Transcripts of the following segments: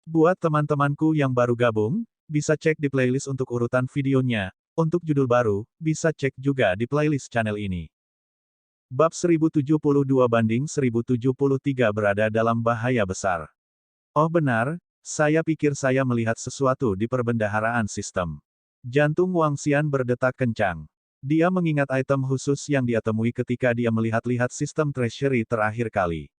Buat teman-temanku yang baru gabung, bisa cek di playlist untuk urutan videonya. Untuk judul baru, bisa cek juga di playlist channel ini. Bab 1072 banding 1073 berada dalam bahaya besar. Oh benar, saya pikir saya melihat sesuatu di perbendaharaan sistem. Jantung Wang Xian berdetak kencang. Dia mengingat item khusus yang dia temui ketika dia melihat-lihat sistem treasury terakhir kali.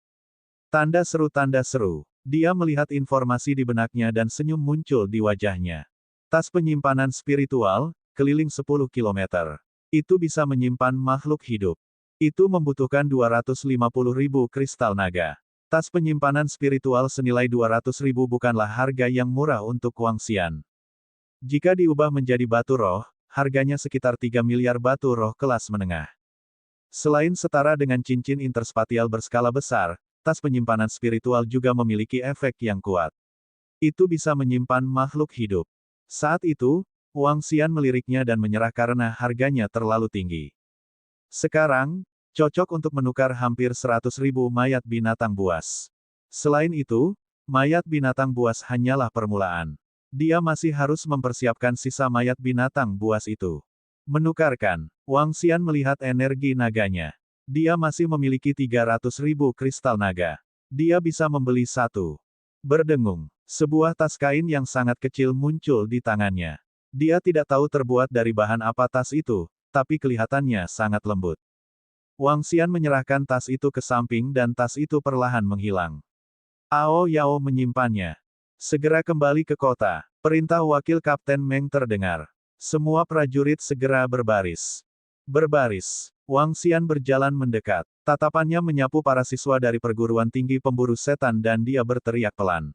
Tanda seru tanda seru. Dia melihat informasi di benaknya dan senyum muncul di wajahnya. Tas penyimpanan spiritual, keliling 10 kilometer. Itu bisa menyimpan makhluk hidup. Itu membutuhkan 250.000 kristal naga. Tas penyimpanan spiritual senilai 200.000 bukanlah harga yang murah untuk Wang Xian. Jika diubah menjadi batu roh, harganya sekitar 3 miliar batu roh kelas menengah. Selain setara dengan cincin interspatial berskala besar, tas penyimpanan spiritual juga memiliki efek yang kuat. Itu bisa menyimpan makhluk hidup. Saat itu, Wang Xian meliriknya dan menyerah karena harganya terlalu tinggi. Sekarang, cocok untuk menukar hampir 100.000 mayat binatang buas. Selain itu, mayat binatang buas hanyalah permulaan. Dia masih harus mempersiapkan sisa mayat binatang buas itu. Menukarkan, Wang Xian melihat energi naganya. Dia masih memiliki 300.000 kristal naga. Dia bisa membeli satu. Berdengung, sebuah tas kain yang sangat kecil muncul di tangannya. Dia tidak tahu terbuat dari bahan apa tas itu, tapi kelihatannya sangat lembut. Wang Xian menyerahkan tas itu ke samping dan tas itu perlahan menghilang. Ao Yao menyimpannya. Segera kembali ke kota. Perintah Wakil Kapten Meng terdengar. Semua prajurit segera berbaris. Berbaris. Wang Xian berjalan mendekat. Tatapannya menyapu para siswa dari perguruan tinggi pemburu setan dan dia berteriak pelan.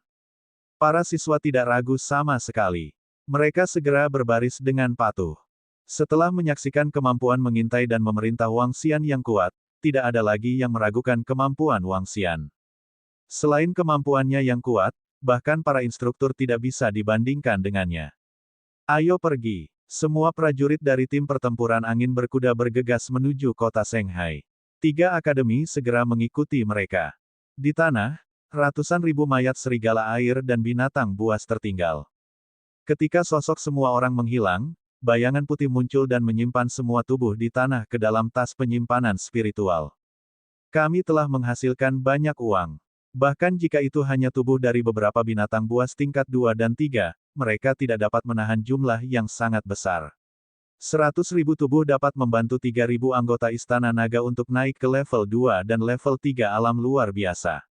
Para siswa tidak ragu sama sekali. Mereka segera berbaris dengan patuh. Setelah menyaksikan kemampuan mengintai dan memerintah Wang Xian yang kuat, tidak ada lagi yang meragukan kemampuan Wang Xian. Selain kemampuannya yang kuat, bahkan para instruktur tidak bisa dibandingkan dengannya. Ayo pergi. Semua prajurit dari tim pertempuran angin berkuda bergegas menuju kota Shanghai. 3 akademi segera mengikuti mereka. Di tanah, ratusan ribu mayat serigala air dan binatang buas tertinggal. Ketika sosok semua orang menghilang, bayangan putih muncul dan menyimpan semua tubuh di tanah ke dalam tas penyimpanan spiritual. Kami telah menghasilkan banyak uang. Bahkan jika itu hanya tubuh dari beberapa binatang buas tingkat 2 dan 3, mereka tidak dapat menahan jumlah yang sangat besar. 100.000 tubuh dapat membantu 3.000 anggota Istana Naga untuk naik ke level 2 dan level 3 alam luar biasa.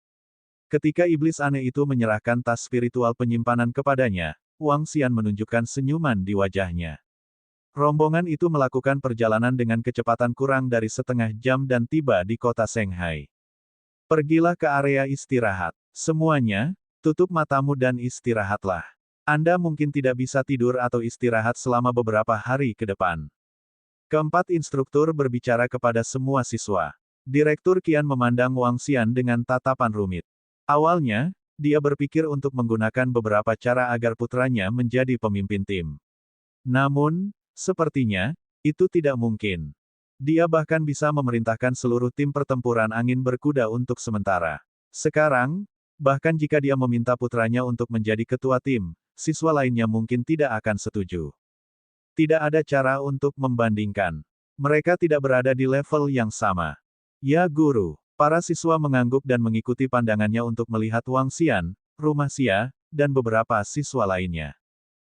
Ketika iblis aneh itu menyerahkan tas spiritual penyimpanan kepadanya, Wang Xian menunjukkan senyuman di wajahnya. Rombongan itu melakukan perjalanan dengan kecepatan kurang dari setengah jam dan tiba di kota Shanghai. Pergilah ke area istirahat. Semuanya, tutup matamu dan istirahatlah. Anda mungkin tidak bisa tidur atau istirahat selama beberapa hari ke depan. Keempat instruktur berbicara kepada semua siswa. Direktur Qian memandang Wang Xian dengan tatapan rumit. Awalnya, dia berpikir untuk menggunakan beberapa cara agar putranya menjadi pemimpin tim. Namun, sepertinya, itu tidak mungkin. Dia bahkan bisa memerintahkan seluruh tim pertempuran angin berkuda untuk sementara. Sekarang, bahkan jika dia meminta putranya untuk menjadi ketua tim, siswa lainnya mungkin tidak akan setuju. Tidak ada cara untuk membandingkan. Mereka tidak berada di level yang sama. Ya guru, para siswa mengangguk dan mengikuti pandangannya untuk melihat Wang Xian, Rumah Xia, dan beberapa siswa lainnya.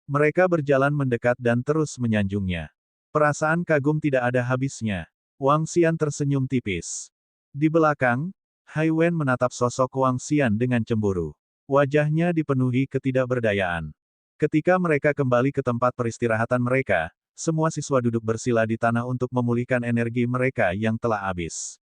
Mereka berjalan mendekat dan terus menyanjungnya. Perasaan kagum tidak ada habisnya. Wang Xian tersenyum tipis. Di belakang, Hai Wen menatap sosok Wang Xian dengan cemburu. Wajahnya dipenuhi ketidakberdayaan. Ketika mereka kembali ke tempat peristirahatan mereka, semua siswa duduk bersila di tanah untuk memulihkan energi mereka yang telah habis.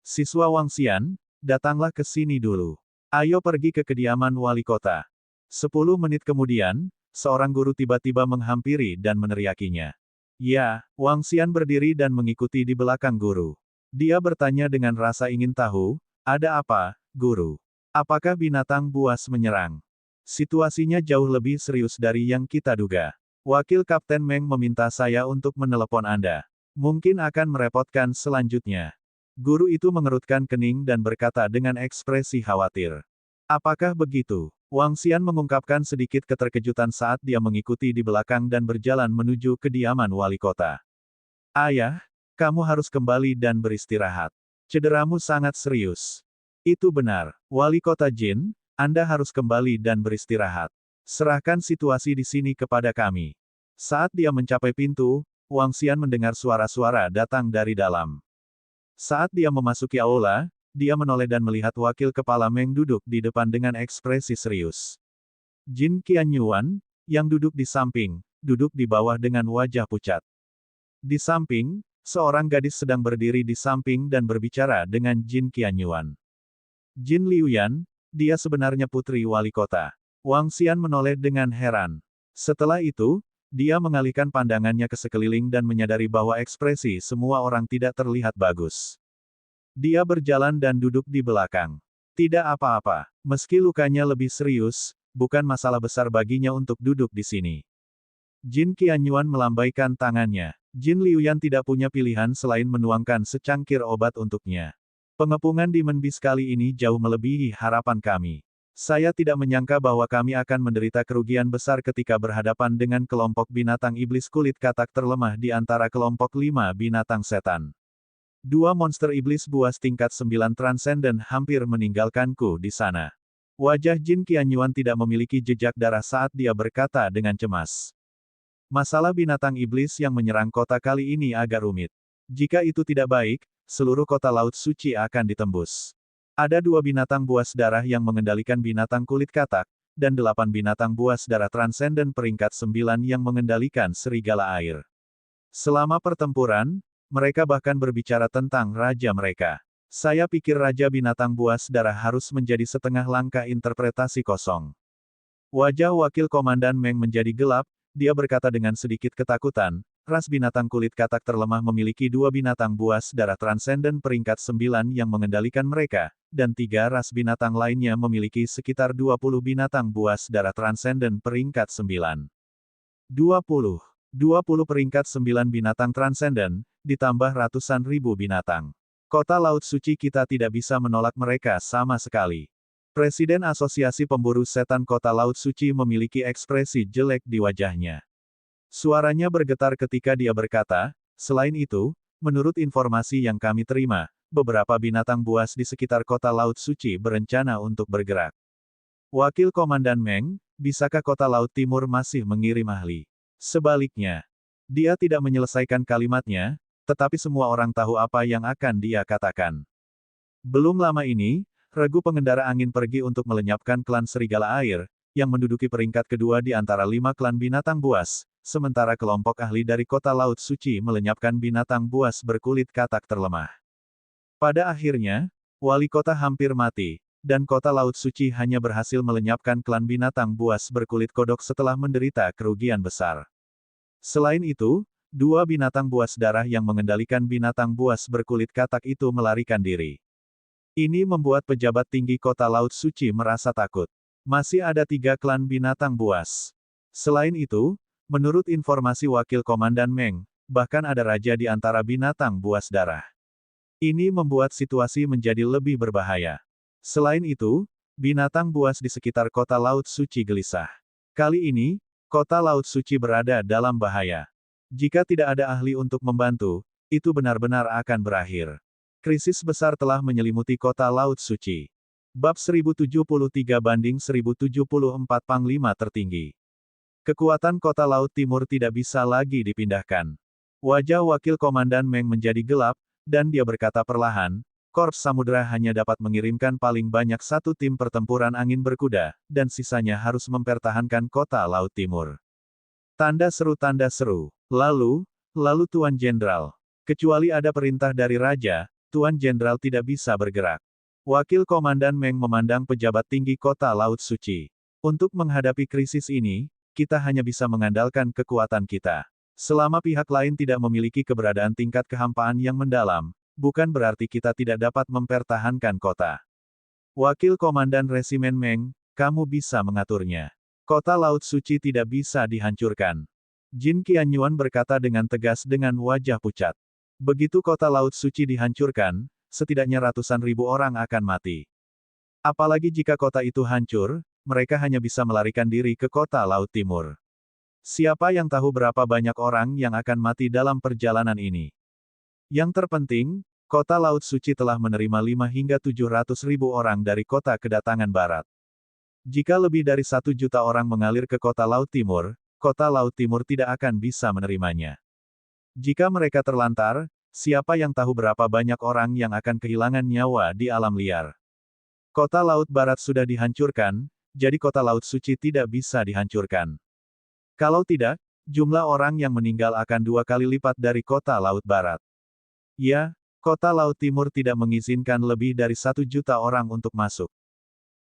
Siswa Wang Xian, datanglah ke sini dulu. Ayo pergi ke kediaman wali kota. 10 menit kemudian, seorang guru tiba-tiba menghampiri dan meneriakinya. Ya, Wang Xian berdiri dan mengikuti di belakang guru. Dia bertanya dengan rasa ingin tahu, ada apa, guru? Apakah binatang buas menyerang? Situasinya jauh lebih serius dari yang kita duga. Wakil Kapten Meng meminta saya untuk menelepon Anda. Mungkin akan merepotkan selanjutnya. Guru itu mengerutkan kening dan berkata dengan ekspresi khawatir. Apakah begitu? Wang Xian mengungkapkan sedikit keterkejutan saat dia mengikuti di belakang dan berjalan menuju kediaman wali kota. Ayah, kamu harus kembali dan beristirahat. Cederamu sangat serius. Itu benar, wali kota Jin, Anda harus kembali dan beristirahat. Serahkan situasi di sini kepada kami. Saat dia mencapai pintu, Wang Xian mendengar suara-suara datang dari dalam. Saat dia memasuki aula, dia menoleh dan melihat wakil kepala Meng duduk di depan dengan ekspresi serius. Jin Qianyuan, yang duduk di samping, duduk di bawah dengan wajah pucat. Di samping, seorang gadis sedang berdiri di samping dan berbicara dengan Jin Qianyuan. Jin Liuyan, dia sebenarnya putri wali kota. Wang Xian menoleh dengan heran. Setelah itu, dia mengalihkan pandangannya ke sekeliling dan menyadari bahwa ekspresi semua orang tidak terlihat bagus. Dia berjalan dan duduk di belakang. Tidak apa-apa, meski lukanya lebih serius, bukan masalah besar baginya untuk duduk di sini. Jin Qianyuan melambaikan tangannya. Jin Liuyan tidak punya pilihan selain menuangkan secangkir obat untuknya. Pengepungan di Menbis kali ini jauh melebihi harapan kami. Saya tidak menyangka bahwa kami akan menderita kerugian besar ketika berhadapan dengan kelompok binatang iblis kulit katak terlemah di antara kelompok 5 binatang setan. 2 monster iblis buas tingkat 9 transenden hampir meninggalkanku di sana. Wajah Jin Qianyuan tidak memiliki jejak darah saat dia berkata dengan cemas. Masalah binatang iblis yang menyerang kota kali ini agak rumit. Jika itu tidak baik, seluruh kota Laut Suci akan ditembus. Ada 2 binatang buas darah yang mengendalikan binatang kulit katak, dan 8 binatang buas darah transenden peringkat 9 yang mengendalikan serigala air. Selama pertempuran, mereka bahkan berbicara tentang raja mereka. Saya pikir raja binatang buas darah harus menjadi setengah langkah interpretasi kosong. Wajah wakil komandan Meng menjadi gelap, dia berkata dengan sedikit ketakutan, ras binatang kulit katak terlemah memiliki 2 binatang buas darah transenden peringkat 9 yang mengendalikan mereka, dan 3 ras binatang lainnya memiliki sekitar 20 binatang buas darah transenden peringkat 9. 20 peringkat 9 binatang transenden, ditambah ratusan ribu binatang. Kota Laut Suci kita tidak bisa menolak mereka sama sekali. Presiden Asosiasi Pemburu Setan Kota Laut Suci memiliki ekspresi jelek di wajahnya. Suaranya bergetar ketika dia berkata, selain itu, menurut informasi yang kami terima, beberapa binatang buas di sekitar kota Laut Suci berencana untuk bergerak. Wakil Komandan Meng, bisakah kota Laut Timur masih mengirim ahli? Sebaliknya, dia tidak menyelesaikan kalimatnya, tetapi semua orang tahu apa yang akan dia katakan. Belum lama ini, regu pengendara angin pergi untuk melenyapkan klan serigala air, yang menduduki peringkat kedua di antara 5 klan binatang buas, sementara kelompok ahli dari kota Laut Suci melenyapkan binatang buas berkulit katak terlemah. Pada akhirnya, wali kota hampir mati, dan kota Laut Suci hanya berhasil melenyapkan klan binatang buas berkulit kodok setelah menderita kerugian besar. Selain itu, 2 binatang buas darah yang mengendalikan binatang buas berkulit katak itu melarikan diri. Ini membuat pejabat tinggi kota Laut Suci merasa takut. Masih ada 3 klan binatang buas. Selain itu, menurut informasi wakil komandan Meng, bahkan ada raja di antara binatang buas darah. Ini membuat situasi menjadi lebih berbahaya. Selain itu, binatang buas di sekitar kota Laut Suci gelisah. Kali ini, kota Laut Suci berada dalam bahaya. Jika tidak ada ahli untuk membantu, itu benar-benar akan berakhir. Krisis besar telah menyelimuti kota Laut Suci. Bab 1073 banding 1074 Panglima tertinggi. Kekuatan kota Laut Timur tidak bisa lagi dipindahkan. Wajah wakil komandan Meng menjadi gelap, dan dia berkata perlahan, Korps Samudra hanya dapat mengirimkan paling banyak 1 tim pertempuran angin berkuda, dan sisanya harus mempertahankan kota Laut Timur. Tanda seru. Lalu Tuan Jenderal. Kecuali ada perintah dari Raja, Tuan Jenderal tidak bisa bergerak. Wakil Komandan Meng memandang pejabat tinggi kota Laut Suci. Untuk menghadapi krisis ini, kita hanya bisa mengandalkan kekuatan kita. Selama pihak lain tidak memiliki keberadaan tingkat kehampaan yang mendalam, bukan berarti kita tidak dapat mempertahankan kota. Wakil Komandan Resimen Meng, kamu bisa mengaturnya. Kota Laut Suci tidak bisa dihancurkan. Jin Qianyuan berkata dengan tegas dengan wajah pucat. Begitu kota Laut Suci dihancurkan, setidaknya ratusan ribu orang akan mati. Apalagi jika kota itu hancur, mereka hanya bisa melarikan diri ke kota Laut Timur. Siapa yang tahu berapa banyak orang yang akan mati dalam perjalanan ini? Yang terpenting, kota Laut Suci telah menerima 5 hingga 700 ribu orang dari kota kedatangan barat. Jika lebih dari 1 juta orang mengalir ke kota Laut Timur tidak akan bisa menerimanya. Jika mereka terlantar, siapa yang tahu berapa banyak orang yang akan kehilangan nyawa di alam liar. Kota Laut Barat sudah dihancurkan, jadi kota Laut Suci tidak bisa dihancurkan. Kalau tidak, jumlah orang yang meninggal akan 2 kali lipat dari kota Laut Barat. Ya, kota Laut Timur tidak mengizinkan lebih dari 1 juta orang untuk masuk.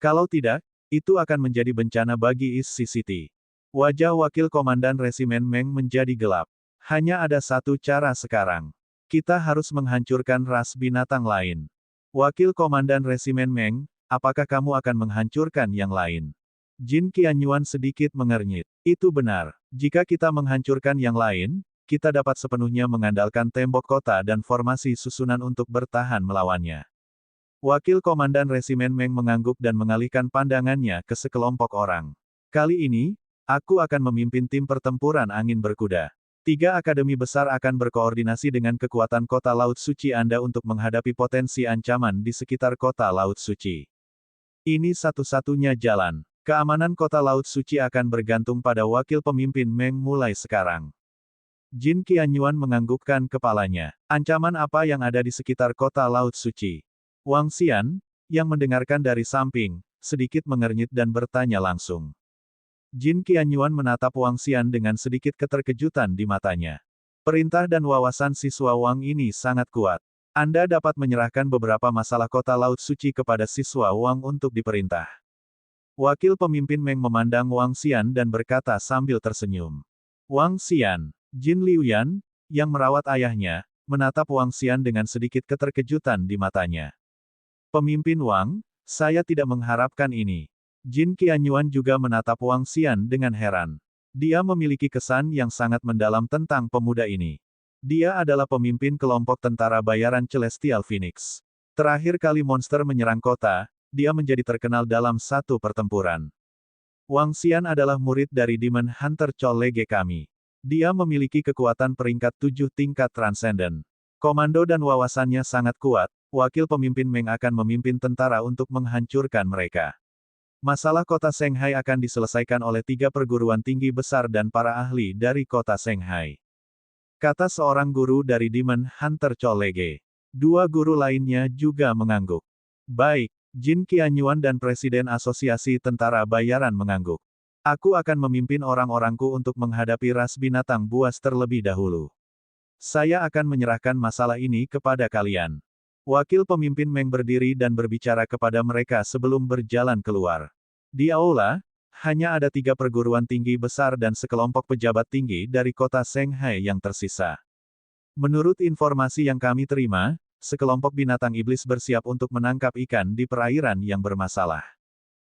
Kalau tidak, itu akan menjadi bencana bagi East Sea City. Wajah Wakil Komandan Resimen Meng menjadi gelap. Hanya ada satu cara sekarang. Kita harus menghancurkan ras binatang lain. Wakil Komandan Resimen Meng, apakah kamu akan menghancurkan yang lain? Jin Qianyuan sedikit mengernyit. Itu benar. Jika kita menghancurkan yang lain, kita dapat sepenuhnya mengandalkan tembok kota dan formasi susunan untuk bertahan melawannya. Wakil Komandan Resimen Meng mengangguk dan mengalihkan pandangannya ke sekelompok orang. Kali ini, aku akan memimpin tim pertempuran angin berkuda. 3 akademi besar akan berkoordinasi dengan kekuatan kota Laut Suci Anda untuk menghadapi potensi ancaman di sekitar kota Laut Suci. Ini satu-satunya jalan. Keamanan kota Laut Suci akan bergantung pada wakil pemimpin Meng mulai sekarang. Jin Qianyuan menganggukkan kepalanya. Ancaman apa yang ada di sekitar kota Laut Suci? Wang Xian, yang mendengarkan dari samping, sedikit mengernyit dan bertanya langsung. Jin Qianyuan menatap Wang Xian dengan sedikit keterkejutan di matanya. Perintah dan wawasan siswa Wang ini sangat kuat. Anda dapat menyerahkan beberapa masalah kota Laut Suci kepada siswa Wang untuk diperintah. Wakil pemimpin Meng memandang Wang Xian dan berkata sambil tersenyum. Wang Xian, Jin Liuyan, yang merawat ayahnya, menatap Wang Xian dengan sedikit keterkejutan di matanya. Pemimpin Wang, saya tidak mengharapkan ini. Jin Qianyuan juga menatap Wang Xian dengan heran. Dia memiliki kesan yang sangat mendalam tentang pemuda ini. Dia adalah pemimpin kelompok tentara bayaran Celestial Phoenix. Terakhir kali monster menyerang kota, dia menjadi terkenal dalam satu pertempuran. Wang Xian adalah murid dari Demon Hunter Colege kami. Dia memiliki kekuatan peringkat 7 tingkat transenden. Komando dan wawasannya sangat kuat, wakil pemimpin Meng akan memimpin tentara untuk menghancurkan mereka. Masalah kota Shanghai akan diselesaikan oleh 3 perguruan tinggi besar dan para ahli dari kota Shanghai. Kata seorang guru dari Demon Hunter Colege. 2 guru lainnya juga mengangguk. Baik, Jin Qianyuan dan Presiden Asosiasi Tentara Bayaran mengangguk. Aku akan memimpin orang-orangku untuk menghadapi ras binatang buas terlebih dahulu. Saya akan menyerahkan masalah ini kepada kalian. Wakil pemimpin Meng berdiri dan berbicara kepada mereka sebelum berjalan keluar. Di aula, hanya ada 3 perguruan tinggi besar dan sekelompok pejabat tinggi dari kota Shanghai yang tersisa. Menurut informasi yang kami terima, sekelompok binatang iblis bersiap untuk menangkap ikan di perairan yang bermasalah.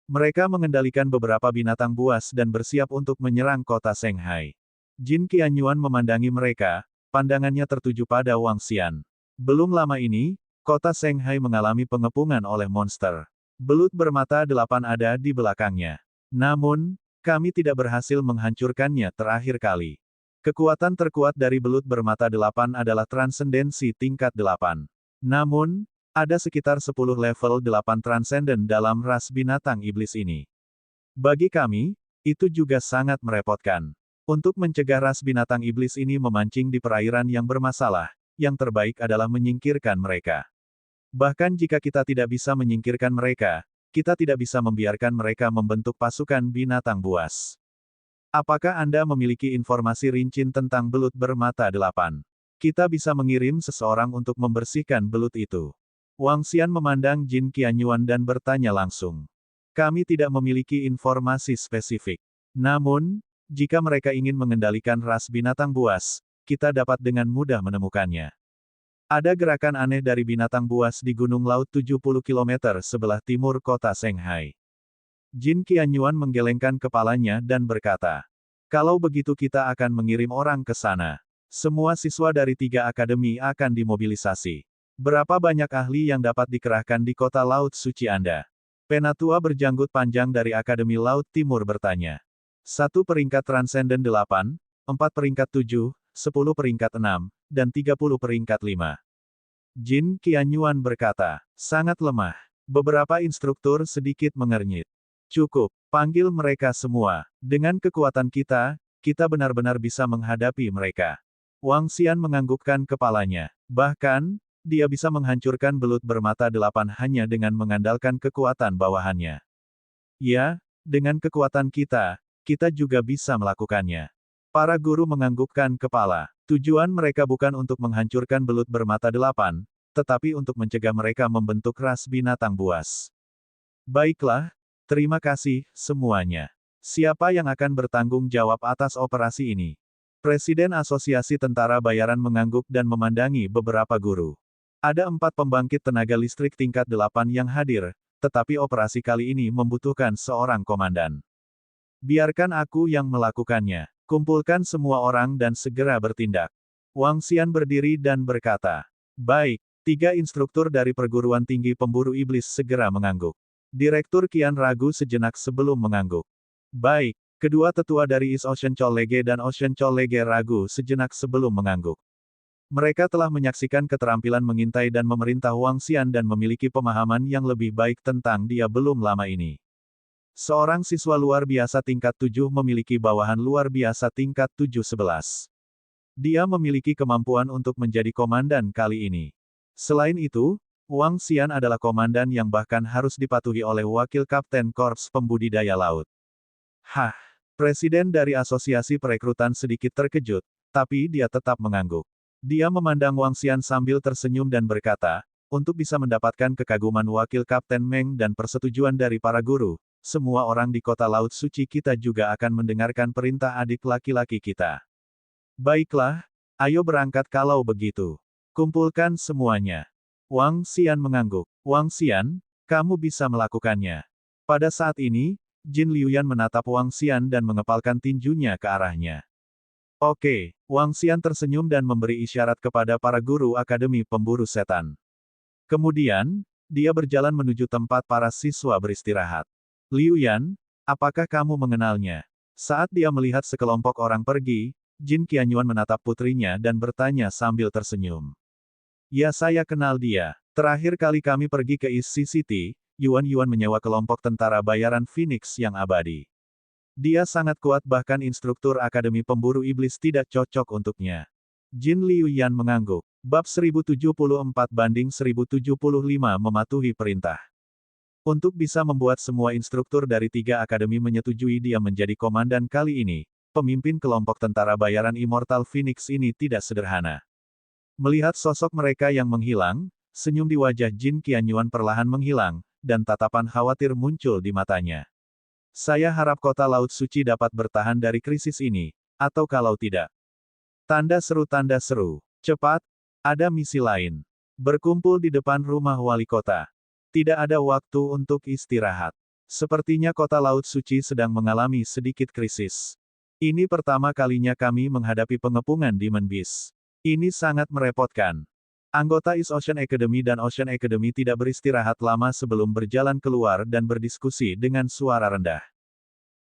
Mereka mengendalikan beberapa binatang buas dan bersiap untuk menyerang kota Shanghai. Jin Qianyuan memandangi mereka, pandangannya tertuju pada Wang Xian. Belum lama ini, kota Shanghai mengalami pengepungan oleh monster. Belut bermata 8 ada di belakangnya. Namun, kami tidak berhasil menghancurkannya terakhir kali. Kekuatan terkuat dari belut bermata 8 adalah transendensi tingkat 8. Namun, ada sekitar 10 level 8 transenden dalam ras binatang iblis ini. Bagi kami, itu juga sangat merepotkan. Untuk mencegah ras binatang iblis ini memancing di perairan yang bermasalah, yang terbaik adalah menyingkirkan mereka. Bahkan jika kita tidak bisa menyingkirkan mereka, kita tidak bisa membiarkan mereka membentuk pasukan binatang buas. Apakah Anda memiliki informasi rinci tentang belut bermata 8? Kita bisa mengirim seseorang untuk membersihkan belut itu. Wang Xian memandang Jin Qianyuan dan bertanya langsung. Kami tidak memiliki informasi spesifik. Namun, jika mereka ingin mengendalikan ras binatang buas, kita dapat dengan mudah menemukannya. Ada gerakan aneh dari binatang buas di Gunung Laut 70 km sebelah timur kota Shanghai. Jin Qianyuan menggelengkan kepalanya dan berkata, kalau begitu kita akan mengirim orang ke sana. Semua siswa dari 3 akademi akan dimobilisasi. Berapa banyak ahli yang dapat dikerahkan di kota Laut Suci Anda? Penatua berjanggut panjang dari Akademi Laut Timur bertanya. 1 peringkat Transcendent 8, 4 peringkat 7, 10 peringkat 6, dan 30 peringkat 5. Jin Qianyuan berkata, sangat lemah. Beberapa instruktur sedikit mengernyit. Cukup, panggil mereka semua. Dengan kekuatan kita benar-benar bisa menghadapi mereka. Wang Xian menganggukkan kepalanya. Bahkan, dia bisa menghancurkan belut bermata 8 hanya dengan mengandalkan kekuatan bawahannya. Ya, dengan kekuatan kita juga bisa melakukannya. Para guru menganggukkan kepala. Tujuan mereka bukan untuk menghancurkan belut bermata 8, tetapi untuk mencegah mereka membentuk ras binatang buas. Baiklah, terima kasih, semuanya. Siapa yang akan bertanggung jawab atas operasi ini? Presiden Asosiasi Tentara Bayaran mengangguk dan memandangi beberapa guru. Ada 4 pembangkit tenaga listrik tingkat 8 yang hadir, tetapi operasi kali ini membutuhkan seorang komandan. Biarkan aku yang melakukannya. Kumpulkan semua orang dan segera bertindak. Wang Xian berdiri dan berkata, baik. 3 instruktur dari perguruan tinggi pemburu iblis segera mengangguk. Direktur Qian ragu sejenak sebelum mengangguk. Baik. Kedua tetua dari East Ocean College dan Ocean College ragu sejenak sebelum mengangguk. Mereka telah menyaksikan keterampilan mengintai dan memerintah Wang Xian dan memiliki pemahaman yang lebih baik tentang dia belum lama ini. Seorang siswa luar biasa tingkat 7 memiliki bawahan luar biasa tingkat 7-11. Dia memiliki kemampuan untuk menjadi komandan kali ini. Selain itu, Wang Xian adalah komandan yang bahkan harus dipatuhi oleh wakil kapten Korps Pembudidaya Laut. Hah, presiden dari asosiasi perekrutan sedikit terkejut, tapi dia tetap mengangguk. Dia memandang Wang Xian sambil tersenyum dan berkata, untuk bisa mendapatkan kekaguman wakil kapten Meng dan persetujuan dari para guru, semua orang di kota Laut Suci kita juga akan mendengarkan perintah adik laki-laki kita. Baiklah, ayo berangkat kalau begitu. Kumpulkan semuanya. Wang Xian mengangguk. Wang Xian, kamu bisa melakukannya. Pada saat ini, Jin Liuyan menatap Wang Xian dan mengepalkan tinjunya ke arahnya. Oke, Wang Xian tersenyum dan memberi isyarat kepada para guru Akademi Pemburu Setan. Kemudian, dia berjalan menuju tempat para siswa beristirahat. Liu Yan, apakah kamu mengenalnya? Saat dia melihat sekelompok orang pergi, Jin Qianyuan menatap putrinya dan bertanya sambil tersenyum. Ya, saya kenal dia. Terakhir kali kami pergi ke East Sea City, Yuan menyewa kelompok tentara bayaran Phoenix yang abadi. Dia sangat kuat bahkan instruktur Akademi Pemburu Iblis tidak cocok untuknya. Jin Liu Yan mengangguk. Bab 1074-1075 mematuhi perintah. Untuk bisa membuat semua instruktur dari 3 akademi menyetujui dia menjadi komandan kali ini, pemimpin kelompok tentara bayaran Immortal Phoenix ini tidak sederhana. Melihat sosok mereka yang menghilang, senyum di wajah Jin Qianyuan perlahan menghilang, dan tatapan khawatir muncul di matanya. Saya harap kota Laut Suci dapat bertahan dari krisis ini, atau kalau tidak. Tanda seru. Cepat, ada misi lain. Berkumpul di depan rumah wali kota. Tidak ada waktu untuk istirahat. Sepertinya kota Laut Suci sedang mengalami sedikit krisis. Ini pertama kalinya kami menghadapi pengepungan Demon Beast. Ini sangat merepotkan. Anggota East Ocean Academy dan Ocean Academy tidak beristirahat lama sebelum berjalan keluar dan berdiskusi dengan suara rendah.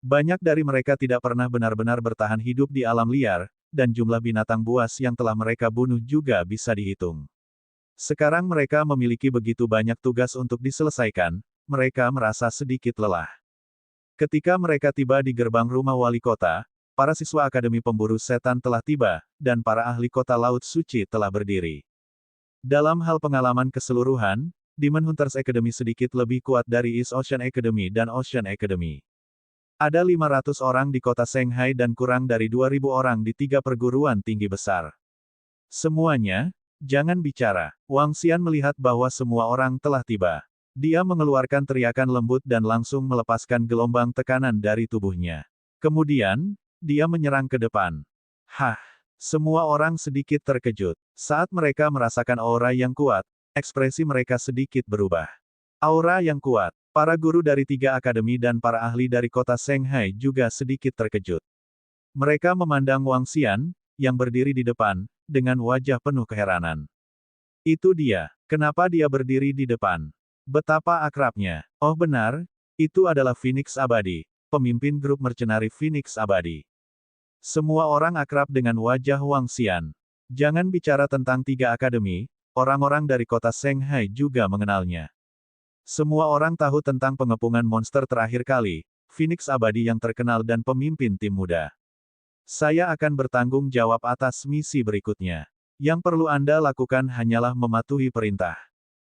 Banyak dari mereka tidak pernah benar-benar bertahan hidup di alam liar, dan jumlah binatang buas yang telah mereka bunuh juga bisa dihitung. Sekarang mereka memiliki begitu banyak tugas untuk diselesaikan, mereka merasa sedikit lelah. Ketika mereka tiba di gerbang rumah wali kota, para siswa Akademi Pemburu Setan telah tiba, dan para ahli kota Laut Suci telah berdiri. Dalam hal pengalaman keseluruhan, Demon Hunters Academy sedikit lebih kuat dari East Ocean Academy dan Ocean Academy. Ada 500 orang di kota Shanghai dan kurang dari 2.000 orang di 3 perguruan tinggi besar. Semuanya, jangan bicara. Wang Xian melihat bahwa semua orang telah tiba. Dia mengeluarkan teriakan lembut dan langsung melepaskan gelombang tekanan dari tubuhnya. Kemudian, dia menyerang ke depan. Hah! Semua orang sedikit terkejut. Saat mereka merasakan aura yang kuat, ekspresi mereka sedikit berubah. Aura yang kuat. Para guru dari 3 akademi dan para ahli dari kota Shanghai juga sedikit terkejut. Mereka memandang Wang Xian, yang berdiri di depan, dengan wajah penuh keheranan. Itu dia. Kenapa dia berdiri di depan? Betapa akrabnya. Oh benar, itu adalah Phoenix Abadi, pemimpin grup mercenari Phoenix Abadi. Semua orang akrab dengan wajah Wang Xian. Jangan bicara tentang tiga akademi, orang-orang dari kota Shanghai juga mengenalnya. Semua orang tahu tentang pengepungan monster terakhir kali, Phoenix Abadi yang terkenal dan pemimpin tim muda. Saya akan bertanggung jawab atas misi berikutnya. Yang perlu Anda lakukan hanyalah mematuhi perintah.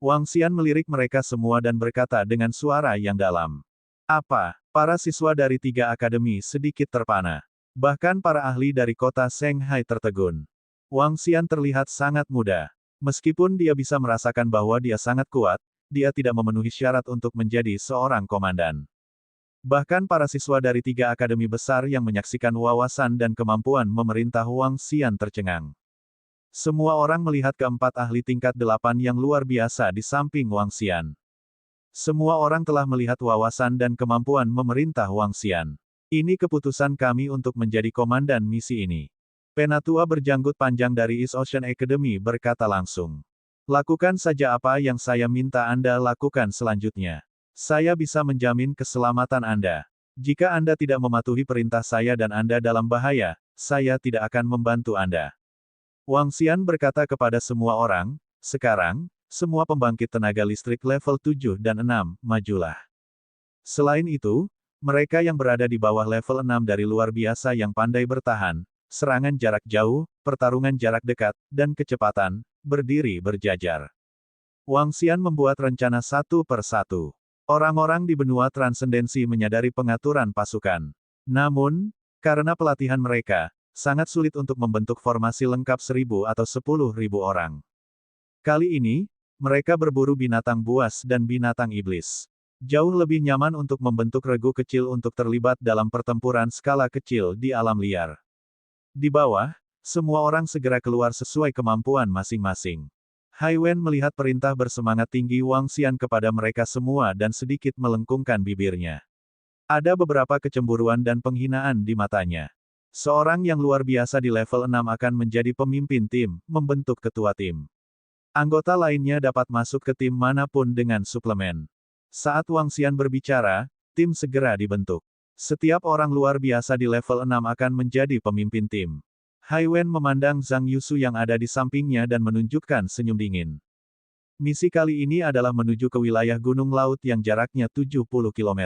Wang Xian melirik mereka semua dan berkata dengan suara yang dalam. Apa? Para siswa dari tiga akademi sedikit terpana. Bahkan para ahli dari kota Shanghai tertegun. Wang Xian terlihat sangat muda. Meskipun dia bisa merasakan bahwa dia sangat kuat, dia tidak memenuhi syarat untuk menjadi seorang komandan. Bahkan para siswa dari tiga akademi besar yang menyaksikan wawasan dan kemampuan memerintah Wang Xian tercengang. Semua orang melihat keempat ahli tingkat 8 yang luar biasa di samping Wang Xian. Semua orang telah melihat wawasan dan kemampuan memerintah Wang Xian. Ini keputusan kami untuk menjadi komandan misi ini. Penatua berjanggut panjang dari East Ocean Academy berkata langsung. Lakukan saja apa yang saya minta Anda lakukan selanjutnya. Saya bisa menjamin keselamatan Anda. Jika Anda tidak mematuhi perintah saya dan Anda dalam bahaya, saya tidak akan membantu Anda. Wang Xian berkata kepada semua orang, sekarang, semua pembangkit tenaga listrik level 7 dan 6, majulah. Selain itu, mereka yang berada di bawah level 6 dari luar biasa yang pandai bertahan, serangan jarak jauh, pertarungan jarak dekat, dan kecepatan, berdiri berjajar. Wang Xian membuat rencana satu per satu. Orang-orang di benua transendensi menyadari pengaturan pasukan. Namun, karena pelatihan mereka, sangat sulit untuk membentuk formasi lengkap 1.000 atau 10.000 orang. Kali ini, mereka berburu binatang buas dan binatang iblis. Jauh lebih nyaman untuk membentuk regu kecil untuk terlibat dalam pertempuran skala kecil di alam liar. Di bawah, semua orang segera keluar sesuai kemampuan masing-masing. Hai Wen melihat perintah bersemangat tinggi Wang Xian kepada mereka semua dan sedikit melengkungkan bibirnya. Ada beberapa kecemburuan dan penghinaan di matanya. Seorang yang luar biasa di level 6 akan menjadi pemimpin tim, membentuk ketua tim. Anggota lainnya dapat masuk ke tim manapun dengan suplemen. Saat Wang Xian berbicara, tim segera dibentuk. Setiap orang luar biasa di level 6 akan menjadi pemimpin tim. Hai Wen memandang Zhang Yusu yang ada di sampingnya dan menunjukkan senyum dingin. Misi kali ini adalah menuju ke wilayah gunung laut yang jaraknya 70 km.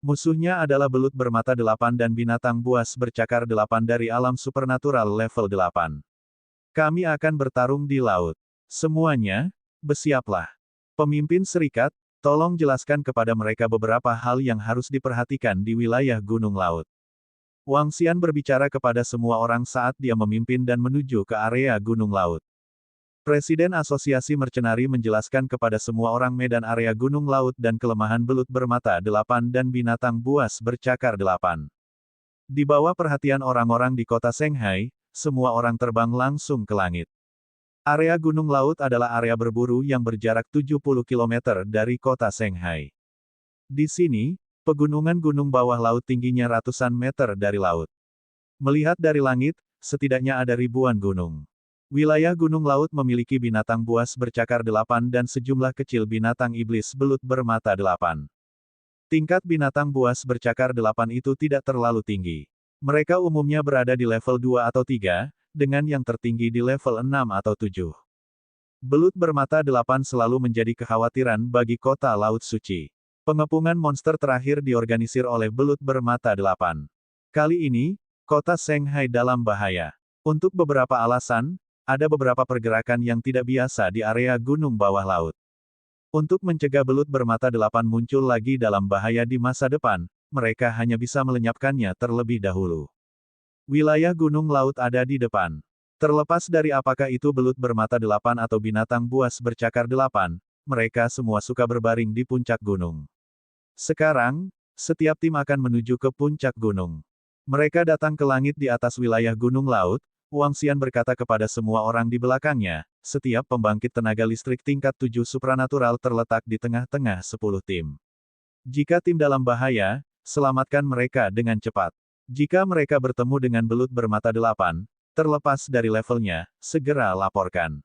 Musuhnya adalah belut bermata 8 dan binatang buas bercakar 8 dari alam supernatural level 8. Kami akan bertarung di laut. Semuanya, bersiaplah. Pemimpin serikat, tolong jelaskan kepada mereka beberapa hal yang harus diperhatikan di wilayah gunung laut. Wang Xian berbicara kepada semua orang saat dia memimpin dan menuju ke area gunung laut. Presiden Asosiasi Mercenari menjelaskan kepada semua orang medan area gunung laut dan kelemahan belut bermata 8 dan binatang buas bercakar 8. Di bawah perhatian orang-orang di kota Shanghai, semua orang terbang langsung ke langit. Area gunung laut adalah area berburu yang berjarak 70 km dari kota Shanghai. Di sini, pegunungan gunung bawah laut tingginya ratusan meter dari laut. Melihat dari langit, setidaknya ada ribuan gunung. Wilayah gunung laut memiliki binatang buas bercakar 8 dan sejumlah kecil binatang iblis belut bermata 8. Tingkat binatang buas bercakar 8 itu tidak terlalu tinggi. Mereka umumnya berada di level 2 atau 3, dengan yang tertinggi di level 6 atau 7. Belut bermata 8 selalu menjadi kekhawatiran bagi kota Laut Suci. Pengepungan monster terakhir diorganisir oleh belut bermata 8. Kali ini, kota Shanghai dalam bahaya. Untuk beberapa alasan, ada beberapa pergerakan yang tidak biasa di area gunung bawah laut. Untuk mencegah belut bermata 8 muncul lagi dalam bahaya di masa depan, mereka hanya bisa melenyapkannya terlebih dahulu. Wilayah gunung laut ada di depan. Terlepas dari apakah itu belut bermata 8 atau binatang buas bercakar 8, mereka semua suka berbaring di puncak gunung. Sekarang, setiap tim akan menuju ke puncak gunung. Mereka datang ke langit di atas wilayah gunung laut. Wang Xian berkata kepada semua orang di belakangnya, setiap pembangkit tenaga listrik tingkat 7 supranatural terletak di tengah-tengah 10 tim. Jika tim dalam bahaya, selamatkan mereka dengan cepat. Jika mereka bertemu dengan belut bermata 8, terlepas dari levelnya, segera laporkan.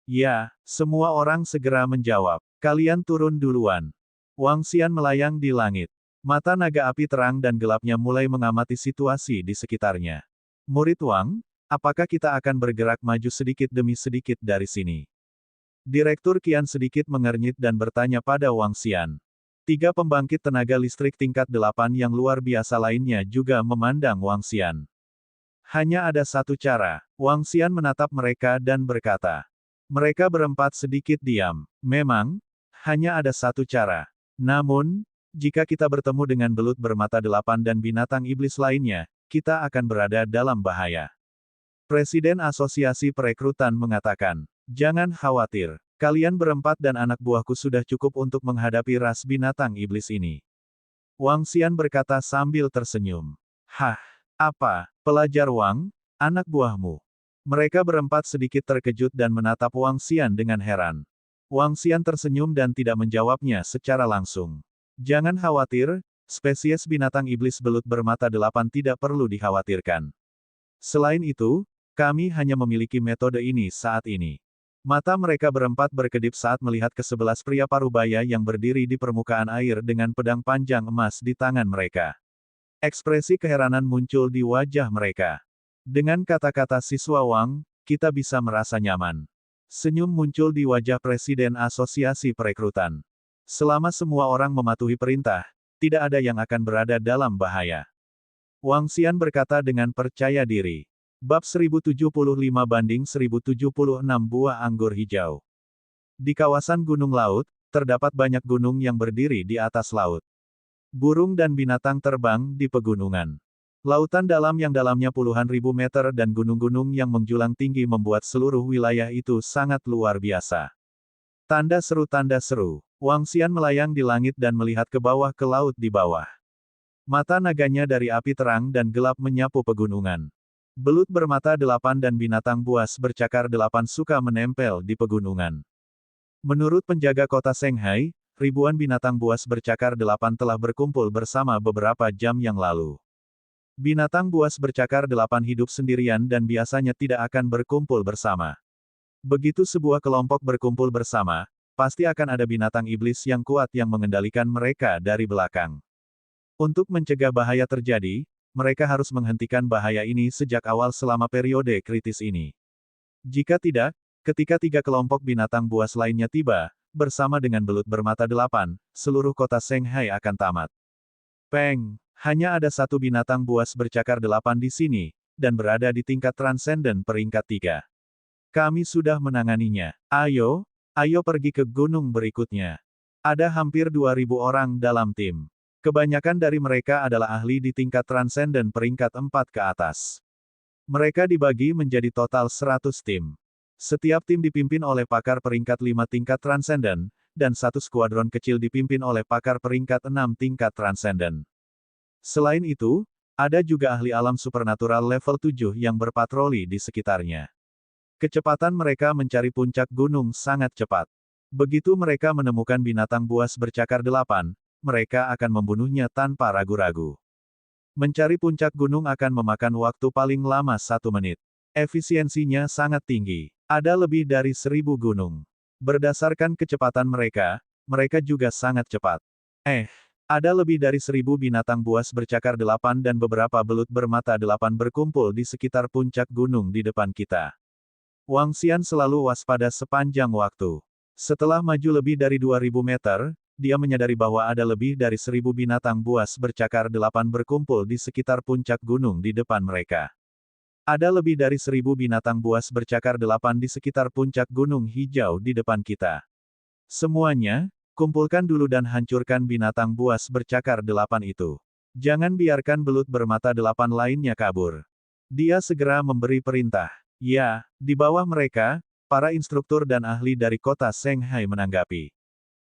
Ya, semua orang segera menjawab. Kalian turun duluan. Wang Xian melayang di langit. Mata naga api terang dan gelapnya mulai mengamati situasi di sekitarnya. Murid Wang, apakah kita akan bergerak maju sedikit demi sedikit dari sini? Direktur Qian sedikit mengernyit dan bertanya pada Wang Xian. 3 pembangkit tenaga listrik tingkat 8 yang luar biasa lainnya juga memandang Wang Xian. Hanya ada satu cara. Wang Xian menatap mereka dan berkata. Mereka berempat sedikit diam. Memang, hanya ada satu cara. Namun, jika kita bertemu dengan belut bermata 8 dan binatang iblis lainnya, kita akan berada dalam bahaya. Presiden Asosiasi Perekrutan mengatakan, jangan khawatir, kalian berempat dan anak buahku sudah cukup untuk menghadapi ras binatang iblis ini. Wang Xian berkata sambil tersenyum. Hah, apa, pelajar Wang, anak buahmu? Mereka berempat sedikit terkejut dan menatap Wang Xian dengan heran. Wang Xian tersenyum dan tidak menjawabnya secara langsung. Jangan khawatir, spesies binatang iblis belut bermata 8 tidak perlu dikhawatirkan. Selain itu, kami hanya memiliki metode ini saat ini. Mata mereka berempat berkedip saat melihat ke-11 pria parubaya yang berdiri di permukaan air dengan pedang panjang emas di tangan mereka. Ekspresi keheranan muncul di wajah mereka. Dengan kata-kata siswa Wang, kita bisa merasa nyaman. Senyum muncul di wajah Presiden Asosiasi Perekrutan. Selama semua orang mematuhi perintah, tidak ada yang akan berada dalam bahaya. Wang Xian berkata dengan percaya diri. Bab 1075-1076 buah anggur hijau. Di kawasan Gunung Laut, terdapat banyak gunung yang berdiri di atas laut. Burung dan binatang terbang di pegunungan. Lautan dalam yang dalamnya puluhan ribu meter dan gunung-gunung yang menjulang tinggi membuat seluruh wilayah itu sangat luar biasa. Tanda seru. Wang Xian melayang di langit dan melihat ke bawah ke laut di bawah. Mata naganya dari api terang dan gelap menyapu pegunungan. Belut bermata 8 dan binatang buas bercakar 8 suka menempel di pegunungan. Menurut penjaga kota Shanghai, ribuan binatang buas bercakar 8 telah berkumpul bersama beberapa jam yang lalu. Binatang buas bercakar 8 hidup sendirian dan biasanya tidak akan berkumpul bersama. Begitu sebuah kelompok berkumpul bersama, pasti akan ada binatang iblis yang kuat yang mengendalikan mereka dari belakang. Untuk mencegah bahaya terjadi, mereka harus menghentikan bahaya ini sejak awal selama periode kritis ini. Jika tidak, ketika 3 kelompok binatang buas lainnya tiba, bersama dengan belut bermata 8, seluruh kota Shanghai akan tamat. Peng, hanya ada satu binatang buas bercakar 8 di sini, dan berada di tingkat transenden peringkat 3. Kami sudah menanganinya. Ayo pergi ke gunung berikutnya. Ada hampir 2.000 orang dalam tim. Kebanyakan dari mereka adalah ahli di tingkat transenden peringkat 4 ke atas. Mereka dibagi menjadi total 100 tim. Setiap tim dipimpin oleh pakar peringkat 5 tingkat transenden, dan satu skuadron kecil dipimpin oleh pakar peringkat 6 tingkat transenden. Selain itu, ada juga ahli alam supernatural level 7 yang berpatroli di sekitarnya. Kecepatan mereka mencari puncak gunung sangat cepat. Begitu mereka menemukan binatang buas bercakar 8, mereka akan membunuhnya tanpa ragu-ragu. Mencari puncak gunung akan memakan waktu paling lama 1 menit. Efisiensinya sangat tinggi. Ada lebih dari 1.000 gunung. Berdasarkan kecepatan mereka, mereka juga sangat cepat. Ada lebih dari 1.000 binatang buas bercakar 8 dan beberapa belut bermata 8 berkumpul di sekitar puncak gunung di depan kita. Wang Xian selalu waspada sepanjang waktu. Setelah maju lebih dari 2.000 meter, dia menyadari bahwa ada lebih dari 1.000 binatang buas bercakar 8 berkumpul di sekitar puncak gunung di depan mereka. Ada lebih dari 1.000 binatang buas bercakar 8 di sekitar puncak gunung hijau di depan kita. Semuanya, kumpulkan dulu dan hancurkan binatang buas bercakar 8 itu. Jangan biarkan belut bermata 8 lainnya kabur. Dia segera memberi perintah. Ya, di bawah mereka, para instruktur dan ahli dari kota Shanghai menanggapi.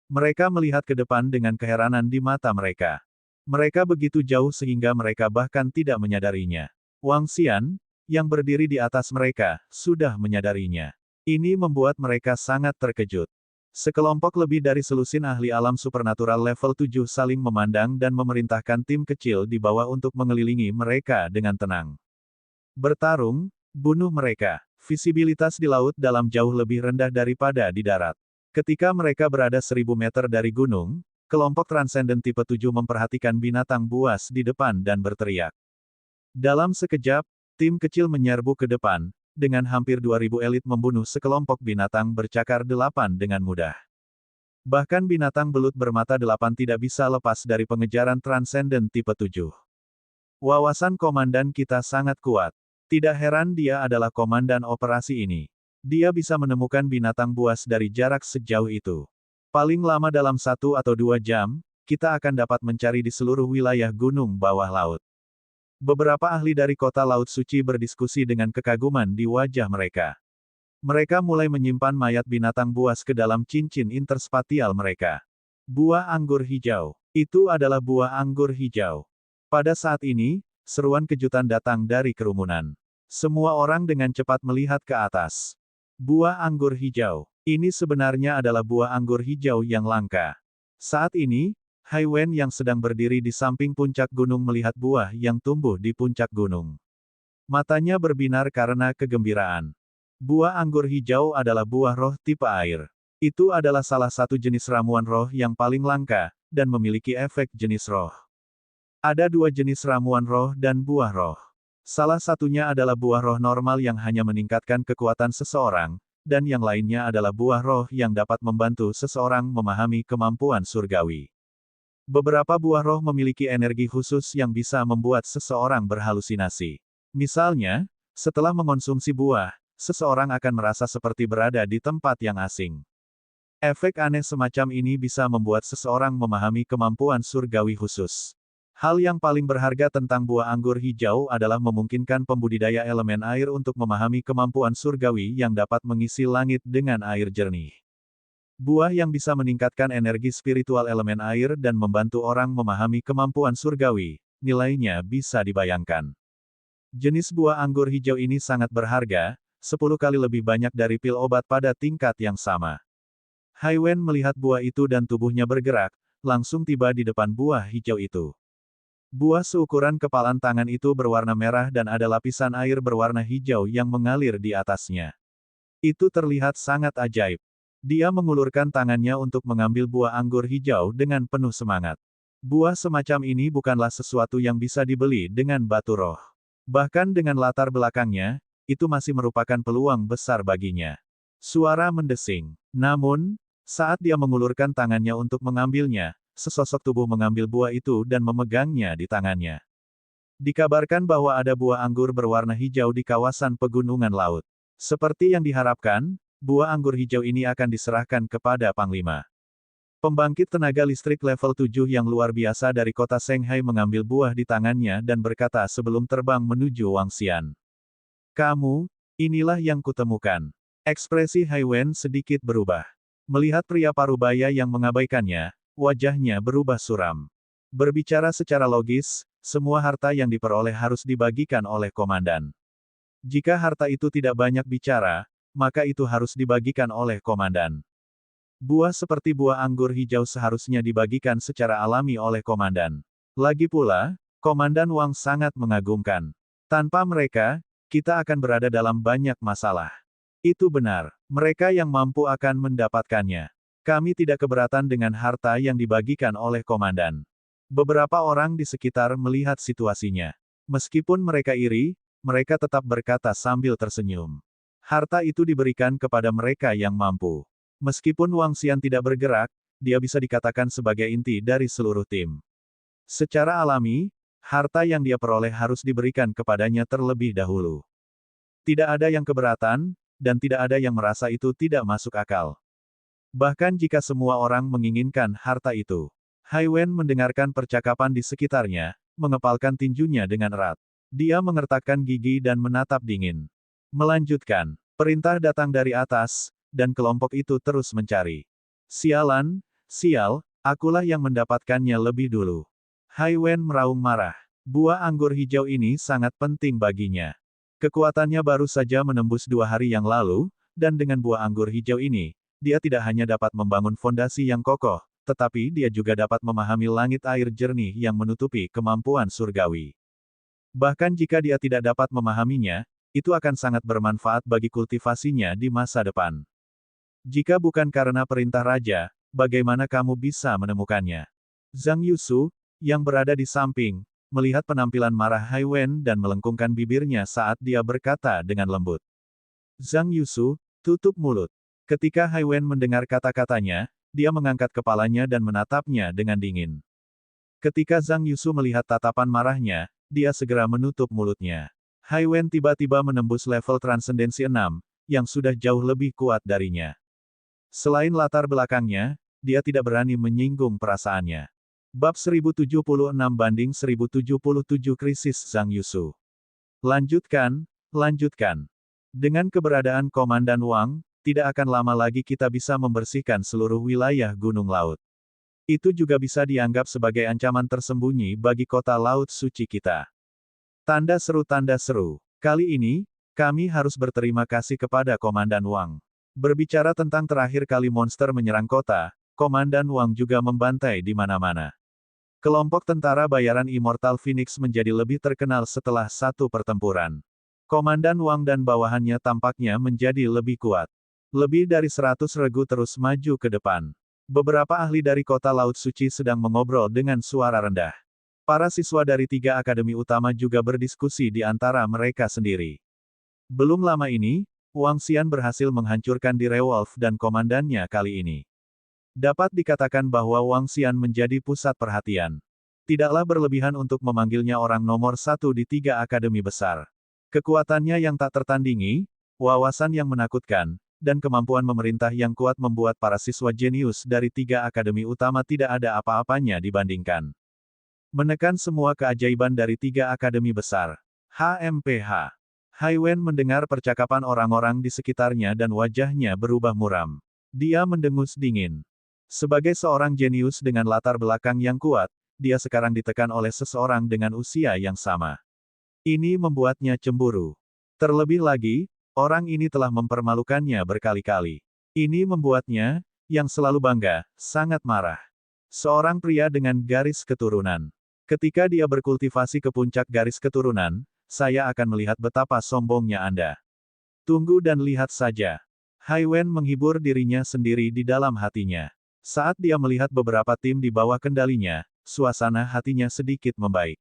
Mereka melihat ke depan dengan keheranan di mata mereka. Mereka begitu jauh sehingga mereka bahkan tidak menyadarinya. Wang Xian, yang berdiri di atas mereka, sudah menyadarinya. Ini membuat mereka sangat terkejut. Sekelompok lebih dari selusin ahli alam supernatural level 7 saling memandang dan memerintahkan tim kecil di bawah untuk mengelilingi mereka dengan tenang. Bertarung, bunuh mereka. Visibilitas di laut dalam jauh lebih rendah daripada di darat. Ketika mereka berada 1.000 meter dari gunung, kelompok Transcendent tipe 7 memperhatikan binatang buas di depan dan berteriak. Dalam sekejap, tim kecil menyerbu ke depan, dengan hampir 2.000 elit membunuh sekelompok binatang bercakar 8 dengan mudah. Bahkan binatang belut bermata 8 tidak bisa lepas dari pengejaran Transcendent tipe 7. Wawasan komandan kita sangat kuat. Tidak heran dia adalah komandan operasi ini. Dia bisa menemukan binatang buas dari jarak sejauh itu. Paling lama dalam 1 atau 2 jam, kita akan dapat mencari di seluruh wilayah gunung bawah laut. Beberapa ahli dari kota Laut Suci berdiskusi dengan kekaguman di wajah mereka. Mereka mulai menyimpan mayat binatang buas ke dalam cincin interspatial mereka. Buah anggur hijau. Itu adalah buah anggur hijau. Pada saat ini, seruan kejutan datang dari kerumunan. Semua orang dengan cepat melihat ke atas. Buah anggur hijau. Ini sebenarnya adalah buah anggur hijau yang langka. Saat ini, Hai Wen yang sedang berdiri di samping puncak gunung melihat buah yang tumbuh di puncak gunung. Matanya berbinar karena kegembiraan. Buah anggur hijau adalah buah roh tipe air. Itu adalah salah satu jenis ramuan roh yang paling langka, dan memiliki efek jenis roh. Ada 2 jenis ramuan roh dan buah roh. Salah satunya adalah buah roh normal yang hanya meningkatkan kekuatan seseorang, dan yang lainnya adalah buah roh yang dapat membantu seseorang memahami kemampuan surgawi. Beberapa buah roh memiliki energi khusus yang bisa membuat seseorang berhalusinasi. Misalnya, setelah mengonsumsi buah, seseorang akan merasa seperti berada di tempat yang asing. Efek aneh semacam ini bisa membuat seseorang memahami kemampuan surgawi khusus. Hal yang paling berharga tentang buah anggur hijau adalah memungkinkan pembudidaya elemen air untuk memahami kemampuan surgawi yang dapat mengisi langit dengan air jernih. Buah yang bisa meningkatkan energi spiritual elemen air dan membantu orang memahami kemampuan surgawi, nilainya bisa dibayangkan. Jenis buah anggur hijau ini sangat berharga, 10 kali lebih banyak dari pil obat pada tingkat yang sama. Hai Wen melihat buah itu dan tubuhnya bergerak, langsung tiba di depan buah hijau itu. Buah seukuran kepalan tangan itu berwarna merah dan ada lapisan air berwarna hijau yang mengalir di atasnya. Itu terlihat sangat ajaib. Dia mengulurkan tangannya untuk mengambil buah anggur hijau dengan penuh semangat. Buah semacam ini bukanlah sesuatu yang bisa dibeli dengan batu roh. Bahkan dengan latar belakangnya, itu masih merupakan peluang besar baginya. Suara mendesing. Namun, saat dia mengulurkan tangannya untuk mengambilnya, sesosok tubuh mengambil buah itu dan memegangnya di tangannya. Dikabarkan bahwa ada buah anggur berwarna hijau di kawasan pegunungan laut. Seperti yang diharapkan, buah anggur hijau ini akan diserahkan kepada Panglima. Pembangkit tenaga listrik level 7 yang luar biasa dari kota Shanghai mengambil buah di tangannya dan berkata sebelum terbang menuju Wangxian. Kamu, inilah yang kutemukan. Ekspresi Hai Wen sedikit berubah. Melihat pria parubaya yang mengabaikannya, wajahnya berubah suram. Berbicara secara logis, semua harta yang diperoleh harus dibagikan oleh komandan. Jika harta itu tidak banyak bicara, maka itu harus dibagikan oleh komandan. Buah seperti buah anggur hijau seharusnya dibagikan secara alami oleh komandan. Lagi pula, Komandan Wang sangat mengagumkan. Tanpa mereka, kita akan berada dalam banyak masalah. Itu benar, mereka yang mampu akan mendapatkannya. Kami tidak keberatan dengan harta yang dibagikan oleh komandan. Beberapa orang di sekitar melihat situasinya. Meskipun mereka iri, mereka tetap berkata sambil tersenyum. Harta itu diberikan kepada mereka yang mampu. Meskipun Wang Xian tidak bergerak, dia bisa dikatakan sebagai inti dari seluruh tim. Secara alami, harta yang dia peroleh harus diberikan kepadanya terlebih dahulu. Tidak ada yang keberatan, dan tidak ada yang merasa itu tidak masuk akal. Bahkan jika semua orang menginginkan harta itu. Hai Wen mendengarkan percakapan di sekitarnya, mengepalkan tinjunya dengan erat. Dia mengertakkan gigi dan menatap dingin. Melanjutkan, perintah datang dari atas, dan kelompok itu terus mencari. Sialan, sial, akulah yang mendapatkannya lebih dulu. Hai Wen meraung marah. Buah anggur hijau ini sangat penting baginya. Kekuatannya baru saja menembus 2 hari yang lalu, dan dengan buah anggur hijau ini, dia tidak hanya dapat membangun fondasi yang kokoh, tetapi dia juga dapat memahami langit air jernih yang menutupi kemampuan surgawi. Bahkan jika dia tidak dapat memahaminya, itu akan sangat bermanfaat bagi kultivasinya di masa depan. Jika bukan karena perintah raja, bagaimana kamu bisa menemukannya? Zhang Yusu, yang berada di samping, melihat penampilan marah Hai Wen dan melengkungkan bibirnya saat dia berkata dengan lembut. Zhang Yusu, tutup mulut. Ketika Hai Wen mendengar kata-katanya, dia mengangkat kepalanya dan menatapnya dengan dingin. Ketika Zhang Yusu melihat tatapan marahnya, dia segera menutup mulutnya. Hai Wen tiba-tiba menembus level transendensi 6, yang sudah jauh lebih kuat darinya. Selain latar belakangnya, dia tidak berani menyinggung perasaannya. Bab 1076-1077 Krisis Zhang Yusu. Lanjutkan, lanjutkan. Dengan keberadaan Komandan Wang, tidak akan lama lagi kita bisa membersihkan seluruh wilayah Gunung Laut. Itu juga bisa dianggap sebagai ancaman tersembunyi bagi kota laut suci kita. Tanda seru. Kali ini, kami harus berterima kasih kepada Komandan Wang. Berbicara tentang terakhir kali monster menyerang kota, Komandan Wang juga membantai di mana-mana. Kelompok tentara bayaran Immortal Phoenix menjadi lebih terkenal setelah satu pertempuran. Komandan Wang dan bawahannya tampaknya menjadi lebih kuat. Lebih dari 100 regu terus maju ke depan. Beberapa ahli dari kota Laut Suci sedang mengobrol dengan suara rendah. Para siswa dari 3 akademi utama juga berdiskusi di antara mereka sendiri. Belum lama ini, Wang Xian berhasil menghancurkan Direwolf dan komandannya kali ini. Dapat dikatakan bahwa Wang Xian menjadi pusat perhatian. Tidaklah berlebihan untuk memanggilnya orang nomor 1 di 3 akademi besar. Kekuatannya yang tak tertandingi, wawasan yang menakutkan, dan kemampuan memerintah yang kuat membuat para siswa jenius dari 3 akademi utama tidak ada apa-apanya dibandingkan. Menekan semua keajaiban dari 3 akademi besar. HMPH. Hai Wen mendengar percakapan orang-orang di sekitarnya dan wajahnya berubah muram. Dia mendengus dingin. Sebagai seorang jenius dengan latar belakang yang kuat, dia sekarang ditekan oleh seseorang dengan usia yang sama. Ini membuatnya cemburu. Terlebih lagi, orang ini telah mempermalukannya berkali-kali. Ini membuatnya, yang selalu bangga, sangat marah. Seorang pria dengan garis keturunan. Ketika dia berkultivasi ke puncak garis keturunan, saya akan melihat betapa sombongnya Anda. Tunggu dan lihat saja. Hai Wen menghibur dirinya sendiri di dalam hatinya. Saat dia melihat beberapa tim di bawah kendalinya, suasana hatinya sedikit membaik.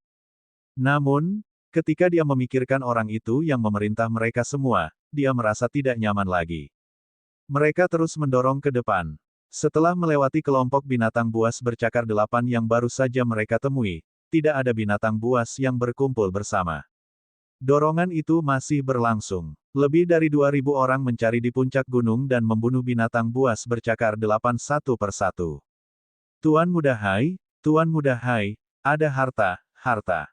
Namun, ketika dia memikirkan orang itu yang memerintah mereka semua, dia merasa tidak nyaman lagi. Mereka terus mendorong ke depan. Setelah melewati kelompok binatang buas bercakar 8 yang baru saja mereka temui, tidak ada binatang buas yang berkumpul bersama. Dorongan itu masih berlangsung. Lebih dari 2.000 orang mencari di puncak gunung dan membunuh binatang buas bercakar 8 satu persatu. Tuan Muda Hai, ada harta.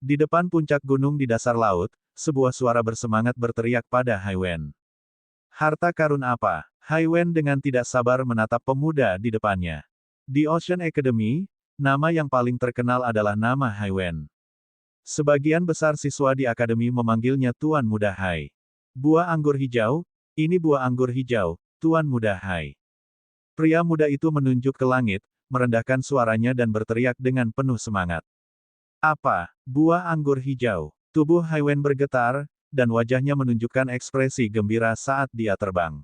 Di depan puncak gunung di dasar laut, sebuah suara bersemangat berteriak pada Hai Wen. Harta karun apa? Hai Wen dengan tidak sabar menatap pemuda di depannya. Di Ocean Academy, nama yang paling terkenal adalah nama Hai Wen. Sebagian besar siswa di akademi memanggilnya Tuan Muda Hai. Buah anggur hijau, ini buah anggur hijau, Tuan Muda Hai. Pria muda itu menunjuk ke langit, merendahkan suaranya dan berteriak dengan penuh semangat. Apa? Buah anggur hijau. Tubuh Hai Wen bergetar, dan wajahnya menunjukkan ekspresi gembira saat dia terbang.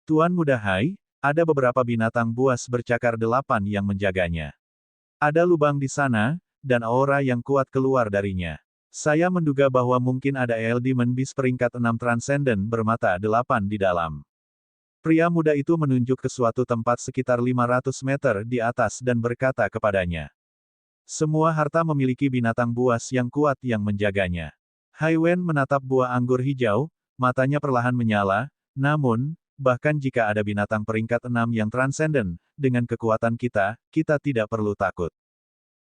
Tuan Muda Hai, ada beberapa binatang buas bercakar 8 yang menjaganya. Ada lubang di sana, dan aura yang kuat keluar darinya. Saya menduga bahwa mungkin ada Demon Beast peringkat 6 Transcendent bermata 8 di dalam. Pria muda itu menunjuk ke suatu tempat sekitar 500 meter di atas dan berkata kepadanya. Semua harta memiliki binatang buas yang kuat yang menjaganya. Hai Wen menatap buah anggur hijau, matanya perlahan menyala, namun, bahkan jika ada binatang peringkat 6 yang Transcendent, dengan kekuatan kita tidak perlu takut.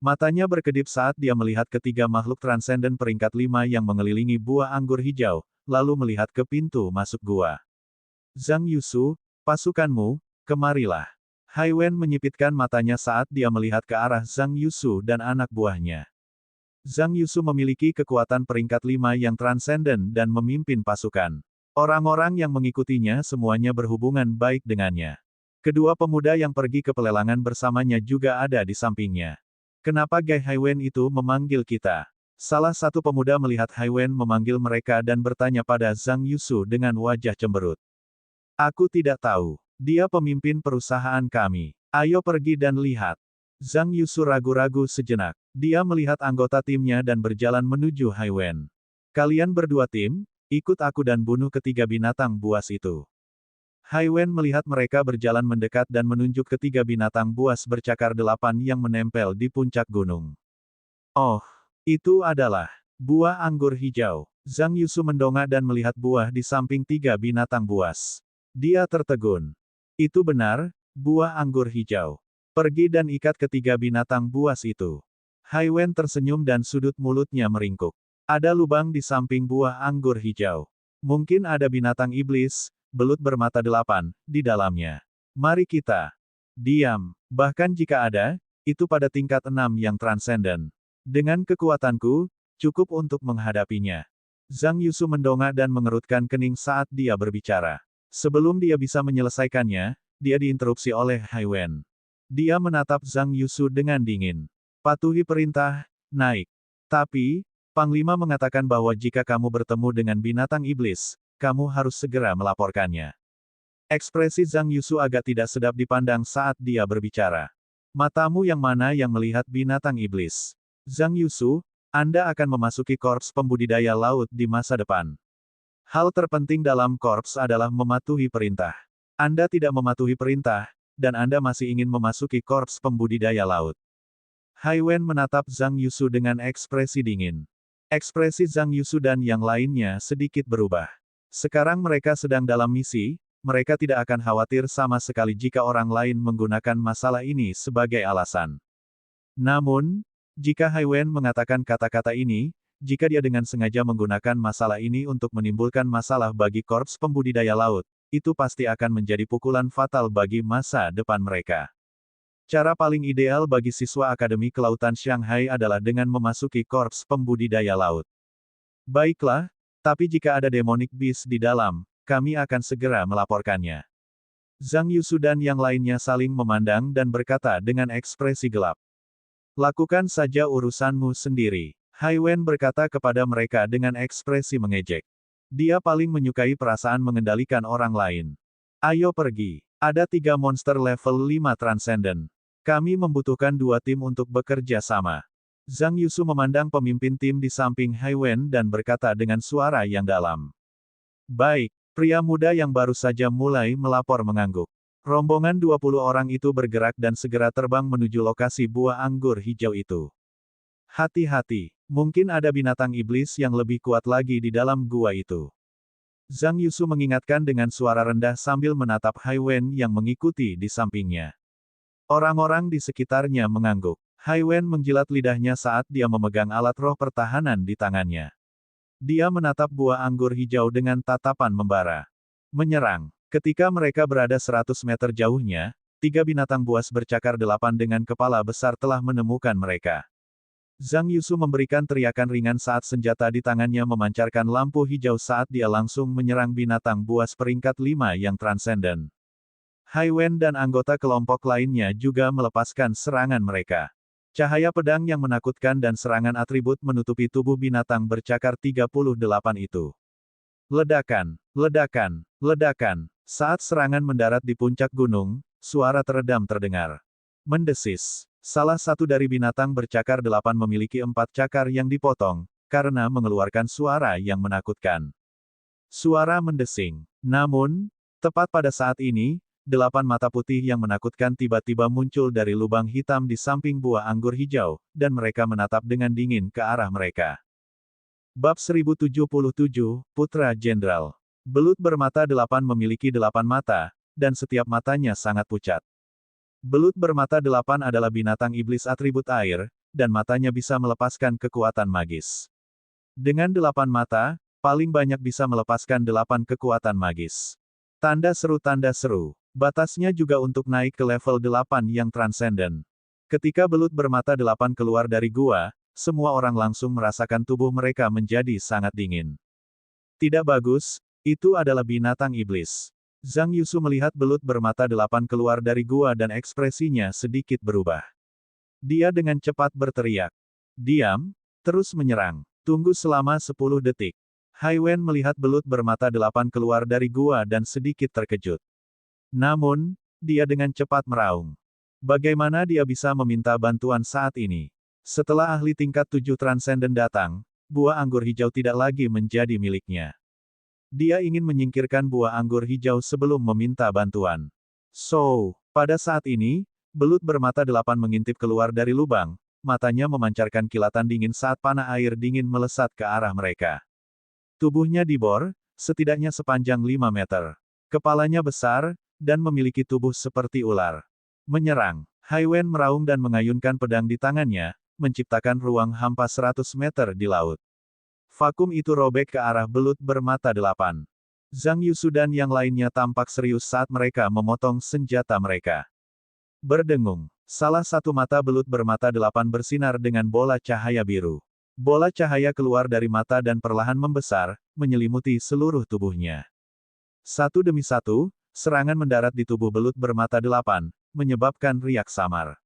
Matanya berkedip saat dia melihat ketiga makhluk transenden peringkat 5 yang mengelilingi buah anggur hijau, lalu melihat ke pintu masuk gua. Zhang Yusu, pasukanmu, kemarilah. Hai Wen menyipitkan matanya saat dia melihat ke arah Zhang Yusu dan anak buahnya. Zhang Yusu memiliki kekuatan peringkat 5 yang transenden dan memimpin pasukan. Orang-orang yang mengikutinya semuanya berhubungan baik dengannya. Kedua pemuda yang pergi ke pelelangan bersamanya juga ada di sampingnya. Kenapa Gai Hai Wen itu memanggil kita? Salah satu pemuda melihat Hai Wen memanggil mereka dan bertanya pada Zhang Yusu dengan wajah cemberut. Aku tidak tahu. Dia pemimpin perusahaan kami. Ayo pergi dan lihat. Zhang Yusu ragu-ragu sejenak. Dia melihat anggota timnya dan berjalan menuju Haiwen. Kalian berdua tim, ikut aku dan bunuh ketiga binatang buas itu. Haiwen melihat mereka berjalan mendekat dan menunjuk ketiga binatang buas bercakar 8 yang menempel di puncak gunung. Oh, itu adalah buah anggur hijau. Zhang Yusu mendongak dan melihat buah di samping tiga binatang buas. Dia tertegun. Itu benar, buah anggur hijau. Pergi dan ikat ketiga binatang buas itu. Haiwen tersenyum dan sudut mulutnya meringkuk. Ada lubang di samping buah anggur hijau. Mungkin ada binatang iblis, belut bermata 8, di dalamnya. Mari kita. Diam. Bahkan jika ada, itu pada tingkat 6 yang transenden. Dengan kekuatanku, cukup untuk menghadapinya. Zhang Yusu mendongak dan mengerutkan kening saat dia berbicara. Sebelum dia bisa menyelesaikannya, dia diinterupsi oleh Haiwen. Dia menatap Zhang Yusu dengan dingin. Patuhi perintah, naik. Tapi, Panglima mengatakan bahwa jika kamu bertemu dengan binatang iblis, kamu harus segera melaporkannya. Ekspresi Zhang Yusu agak tidak sedap dipandang saat dia berbicara. Matamu yang mana yang melihat binatang iblis? Zhang Yusu, Anda akan memasuki korps pembudidaya laut di masa depan. Hal terpenting dalam korps adalah mematuhi perintah. Anda tidak mematuhi perintah, dan Anda masih ingin memasuki korps pembudidaya laut. Haiwen menatap Zhang Yusu dengan ekspresi dingin. Ekspresi Zhang Yusu dan yang lainnya sedikit berubah. Sekarang mereka sedang dalam misi, mereka tidak akan khawatir sama sekali jika orang lain menggunakan masalah ini sebagai alasan. Namun, jika Haiwen mengatakan kata-kata ini, jika dia dengan sengaja menggunakan masalah ini untuk menimbulkan masalah bagi korps pembudidaya laut, itu pasti akan menjadi pukulan fatal bagi masa depan mereka. Cara paling ideal bagi siswa Akademi Kelautan Shanghai adalah dengan memasuki korps pembudidaya laut. Baiklah, tapi jika ada demonic beast di dalam, kami akan segera melaporkannya. Zhang Yusu dan yang lainnya saling memandang dan berkata dengan ekspresi gelap. Lakukan saja urusanmu sendiri. Haiwen berkata kepada mereka dengan ekspresi mengejek. Dia paling menyukai perasaan mengendalikan orang lain. Ayo pergi. Ada 3 monster level 5 transenden. Kami membutuhkan 2 tim untuk bekerja sama. Zhang Yusu memandang pemimpin tim di samping Haiwen dan berkata dengan suara yang dalam. Baik, pria muda yang baru saja mulai melapor mengangguk. Rombongan 20 orang itu bergerak dan segera terbang menuju lokasi buah anggur hijau itu. Hati-hati, mungkin ada binatang iblis yang lebih kuat lagi di dalam gua itu. Zhang Yusu mengingatkan dengan suara rendah sambil menatap Haiwen yang mengikuti di sampingnya. Orang-orang di sekitarnya mengangguk. Haiwen menjilat lidahnya saat dia memegang alat roh pertahanan di tangannya. Dia menatap buah anggur hijau dengan tatapan membara. Menyerang. Ketika mereka berada 100 meter jauhnya, 3 binatang buas bercakar 8 dengan kepala besar telah menemukan mereka. Zhang Yusu memberikan teriakan ringan saat senjata di tangannya memancarkan lampu hijau saat dia langsung menyerang binatang buas peringkat 5 yang transenden. Haiwen dan anggota kelompok lainnya juga melepaskan serangan mereka. Cahaya pedang yang menakutkan dan serangan atribut menutupi tubuh binatang bercakar 38 itu. Ledakan, ledakan, ledakan. Saat serangan mendarat di puncak gunung, suara teredam terdengar. Mendesis. Salah satu dari binatang bercakar 8 memiliki 4 cakar yang dipotong, karena mengeluarkan suara yang menakutkan. Suara mendesing. Namun, tepat pada saat ini, 8 mata putih yang menakutkan tiba-tiba muncul dari lubang hitam di samping buah anggur hijau, dan mereka menatap dengan dingin ke arah mereka. Bab 1077, Putra Jenderal. Belut bermata 8 memiliki 8 mata, dan setiap matanya sangat pucat. Belut bermata 8 adalah binatang iblis atribut air, dan matanya bisa melepaskan kekuatan magis. Dengan 8 mata, paling banyak bisa melepaskan 8 kekuatan magis. Tanda seru tanda seru. Batasnya juga untuk naik ke level 8 yang transenden. Ketika belut bermata 8 keluar dari gua, semua orang langsung merasakan tubuh mereka menjadi sangat dingin. Tidak bagus, itu adalah binatang iblis. Zhang Yusu melihat belut bermata 8 keluar dari gua dan ekspresinya sedikit berubah. Dia dengan cepat berteriak. Diam, terus menyerang. Tunggu selama 10 detik. Hai Wen melihat belut bermata 8 keluar dari gua dan sedikit terkejut. Namun, dia dengan cepat meraung. Bagaimana dia bisa meminta bantuan saat ini? Setelah ahli tingkat 7 Transcendent datang, buah anggur hijau tidak lagi menjadi miliknya. Dia ingin menyingkirkan buah anggur hijau sebelum meminta bantuan. So, pada saat ini, belut bermata 8 mengintip keluar dari lubang, matanya memancarkan kilatan dingin saat panah air dingin melesat ke arah mereka. Tubuhnya dibor, setidaknya sepanjang 5 meter. Kepalanya besar, dan memiliki tubuh seperti ular. Menyerang. Hai Wen meraung dan mengayunkan pedang di tangannya, menciptakan ruang hampa 100 meter di laut. Vakum itu robek ke arah belut bermata 8. Zhang Yusu dan yang lainnya tampak serius saat mereka memotong senjata mereka. Berdengung. Salah satu mata belut bermata 8 bersinar dengan bola cahaya biru. Bola cahaya keluar dari mata dan perlahan membesar, menyelimuti seluruh tubuhnya. Satu demi satu, serangan mendarat di tubuh belut bermata 8, menyebabkan riak samar.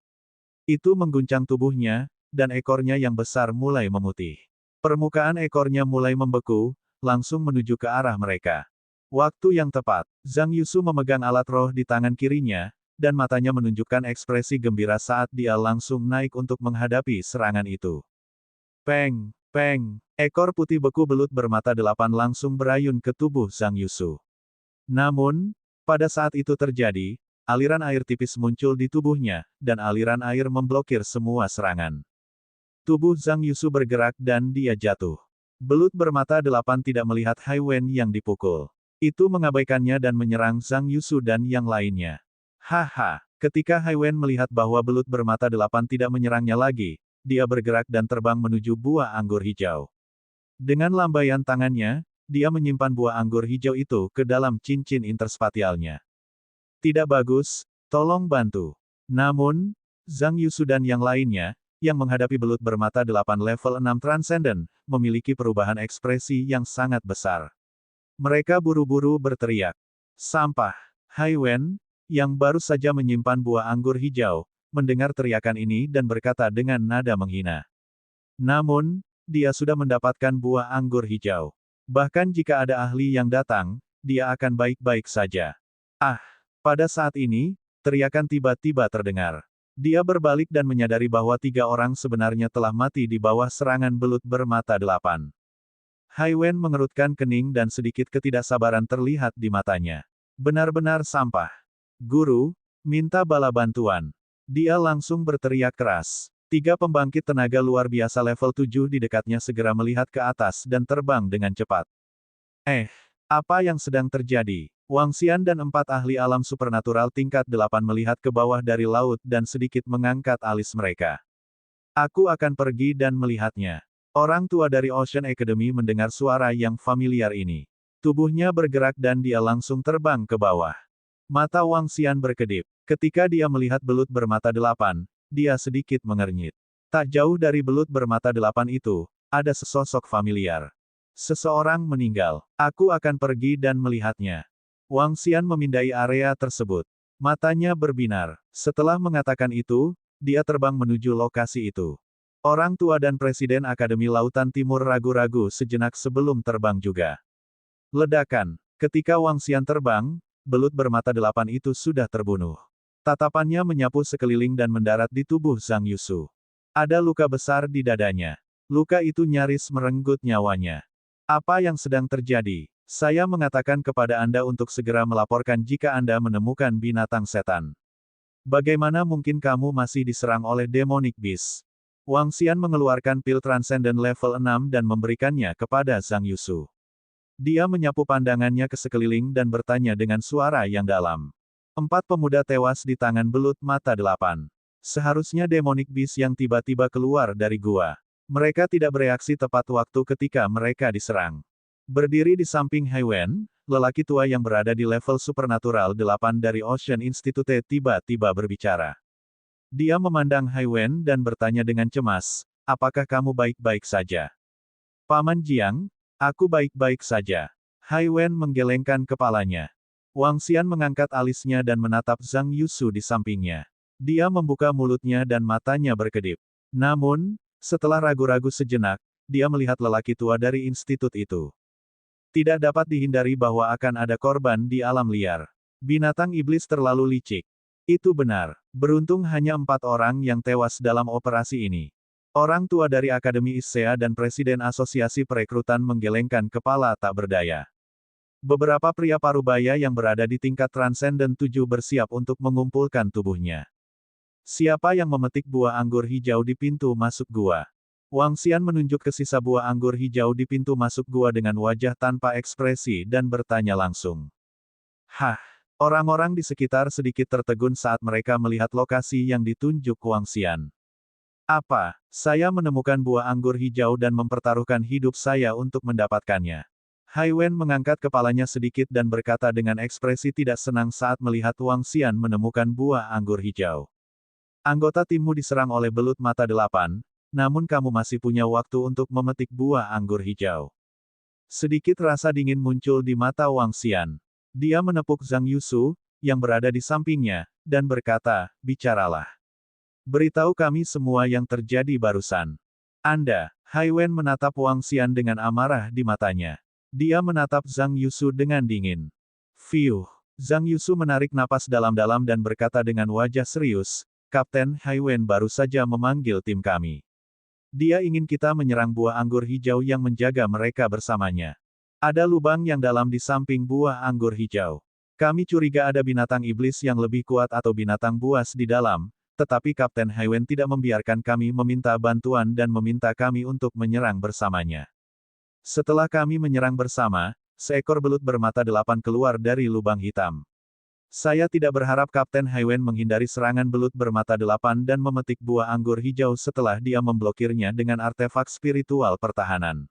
Itu mengguncang tubuhnya, dan ekornya yang besar mulai memutih. Permukaan ekornya mulai membeku, langsung menuju ke arah mereka. Waktu yang tepat, Zhang Yusu memegang alat roh di tangan kirinya, dan matanya menunjukkan ekspresi gembira saat dia langsung naik untuk menghadapi serangan itu. Peng, peng, ekor putih beku belut bermata 8 langsung berayun ke tubuh Zhang Yusu. Namun, pada saat itu terjadi, aliran air tipis muncul di tubuhnya, dan aliran air memblokir semua serangan. Tubuh Zhang Yusu bergerak dan dia jatuh. Belut bermata 8 tidak melihat Hai Wen yang dipukul. Itu mengabaikannya dan menyerang Zhang Yusu dan yang lainnya. Haha, ketika Hai Wen melihat bahwa belut bermata 8 tidak menyerangnya lagi, dia bergerak dan terbang menuju buah anggur hijau. Dengan lambaian tangannya, dia menyimpan buah anggur hijau itu ke dalam cincin interspatialnya. Tidak bagus, tolong bantu. Namun, Zhang Yusu dan yang lainnya, yang menghadapi belut bermata 8 level 6 Transcendent, memiliki perubahan ekspresi yang sangat besar. Mereka buru-buru berteriak. Sampah. Hai Wen, yang baru saja menyimpan buah anggur hijau, mendengar teriakan ini dan berkata dengan nada menghina. Namun, dia sudah mendapatkan buah anggur hijau. Bahkan jika ada ahli yang datang, dia akan baik-baik saja. Ah, pada saat ini, teriakan tiba-tiba terdengar. Dia berbalik dan menyadari bahwa 3 orang sebenarnya telah mati di bawah serangan belut bermata 8. Hai Wen mengerutkan kening dan sedikit ketidaksabaran terlihat di matanya. Benar-benar sampah. Guru, minta bala bantuan. Dia langsung berteriak keras. 3 pembangkit tenaga luar biasa level 7 di dekatnya segera melihat ke atas dan terbang dengan cepat. Apa yang sedang terjadi? Wang Xian dan 4 ahli alam supernatural tingkat 8 melihat ke bawah dari laut dan sedikit mengangkat alis mereka. Aku akan pergi dan melihatnya. Orang tua dari Ocean Academy mendengar suara yang familiar ini. Tubuhnya bergerak dan dia langsung terbang ke bawah. Mata Wang Xian berkedip. Ketika dia melihat belut bermata 8, dia sedikit mengernyit. Tak jauh dari belut bermata 8 itu, ada sesosok familiar. Seseorang meninggal. Aku akan pergi dan melihatnya. Wang Xian memindai area tersebut. Matanya berbinar. Setelah mengatakan itu, dia terbang menuju lokasi itu. Orang tua dan Presiden Akademi Lautan Timur ragu-ragu sejenak sebelum terbang juga. Ledakan. Ketika Wang Xian terbang, belut bermata 8 itu sudah terbunuh. Tatapannya menyapu sekeliling dan mendarat di tubuh Zhang Yusu. Ada luka besar di dadanya. Luka itu nyaris merenggut nyawanya. Apa yang sedang terjadi? Saya mengatakan kepada Anda untuk segera melaporkan jika Anda menemukan binatang setan. Bagaimana mungkin kamu masih diserang oleh demonic beast? Wang Xian mengeluarkan pil Transcendent level 6 dan memberikannya kepada Zhang Yusu. Dia menyapu pandangannya ke sekeliling dan bertanya dengan suara yang dalam. 4 pemuda tewas di tangan belut mata 8. Seharusnya demonic beast yang tiba-tiba keluar dari gua. Mereka tidak bereaksi tepat waktu ketika mereka diserang. Berdiri di samping Hai Wen, lelaki tua yang berada di level supernatural 8 dari Ocean Institute tiba-tiba berbicara. Dia memandang Hai Wen dan bertanya dengan cemas, apakah kamu baik-baik saja? Paman Jiang, aku baik-baik saja. Hai Wen menggelengkan kepalanya. Wang Xian mengangkat alisnya dan menatap Zhang Yusu di sampingnya. Dia membuka mulutnya dan matanya berkedip. Namun, setelah ragu-ragu sejenak, dia melihat lelaki tua dari institut itu. Tidak dapat dihindari bahwa akan ada korban di alam liar. Binatang iblis terlalu licik. Itu benar. Beruntung hanya 4 orang yang tewas dalam operasi ini. Orang tua dari Akademi Issea dan Presiden Asosiasi Perekrutan menggelengkan kepala tak berdaya. Beberapa pria parubaya yang berada di tingkat Transcendent 7 bersiap untuk mengumpulkan tubuhnya. Siapa yang memetik buah anggur hijau di pintu masuk gua? Wang Xian menunjuk ke sisa buah anggur hijau di pintu masuk gua dengan wajah tanpa ekspresi dan bertanya langsung. Hah! Orang-orang di sekitar sedikit tertegun saat mereka melihat lokasi yang ditunjuk Wang Xian. Apa? Saya menemukan buah anggur hijau dan mempertaruhkan hidup saya untuk mendapatkannya. Hai Wen mengangkat kepalanya sedikit dan berkata dengan ekspresi tidak senang saat melihat Wang Xian menemukan buah anggur hijau. Anggota timmu diserang oleh belut mata 8, namun kamu masih punya waktu untuk memetik buah anggur hijau. Sedikit rasa dingin muncul di mata Wang Xian. Dia menepuk Zhang Yusu, yang berada di sampingnya, dan berkata, bicaralah. Beritahu kami semua yang terjadi barusan. Anda, Hai Wen menatap Wang Xian dengan amarah di matanya. Dia menatap Zhang Yusu dengan dingin. Fiuh. Zhang Yusu menarik napas dalam-dalam dan berkata dengan wajah serius, Kapten Hai Wen baru saja memanggil tim kami. Dia ingin kita menyerang buah anggur hijau yang menjaga mereka bersamanya. Ada lubang yang dalam di samping buah anggur hijau. Kami curiga ada binatang iblis yang lebih kuat atau binatang buas di dalam, tetapi Kapten Hai Wen tidak membiarkan kami meminta bantuan dan meminta kami untuk menyerang bersamanya. Setelah kami menyerang bersama, seekor belut bermata 8 keluar dari lubang hitam. Saya tidak berharap Kapten Hai Wen menghindari serangan belut bermata 8 dan memetik buah anggur hijau setelah dia memblokirnya dengan artefak spiritual pertahanan.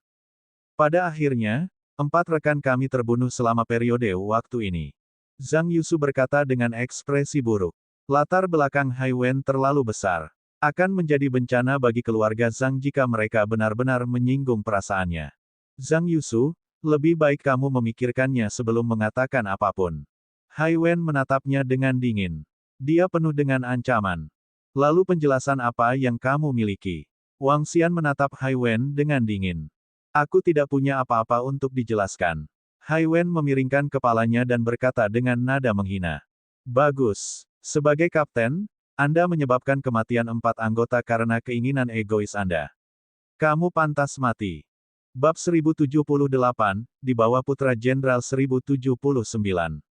Pada akhirnya, 4 rekan kami terbunuh selama periode waktu ini. Zhang Yusu berkata dengan ekspresi buruk. Latar belakang Hai Wen terlalu besar. Akan menjadi bencana bagi keluarga Zhang jika mereka benar-benar menyinggung perasaannya. Zhang Yusu, lebih baik kamu memikirkannya sebelum mengatakan apapun. Hai Wen menatapnya dengan dingin. Dia penuh dengan ancaman. Lalu penjelasan apa yang kamu miliki? Wang Xian menatap Hai Wen dengan dingin. Aku tidak punya apa-apa untuk dijelaskan. Hai Wen memiringkan kepalanya dan berkata dengan nada menghina. Bagus. Sebagai kapten, Anda menyebabkan kematian 4 anggota karena keinginan egois Anda. Kamu pantas mati. Bab 1078, di bawah Putra Jenderal 1079.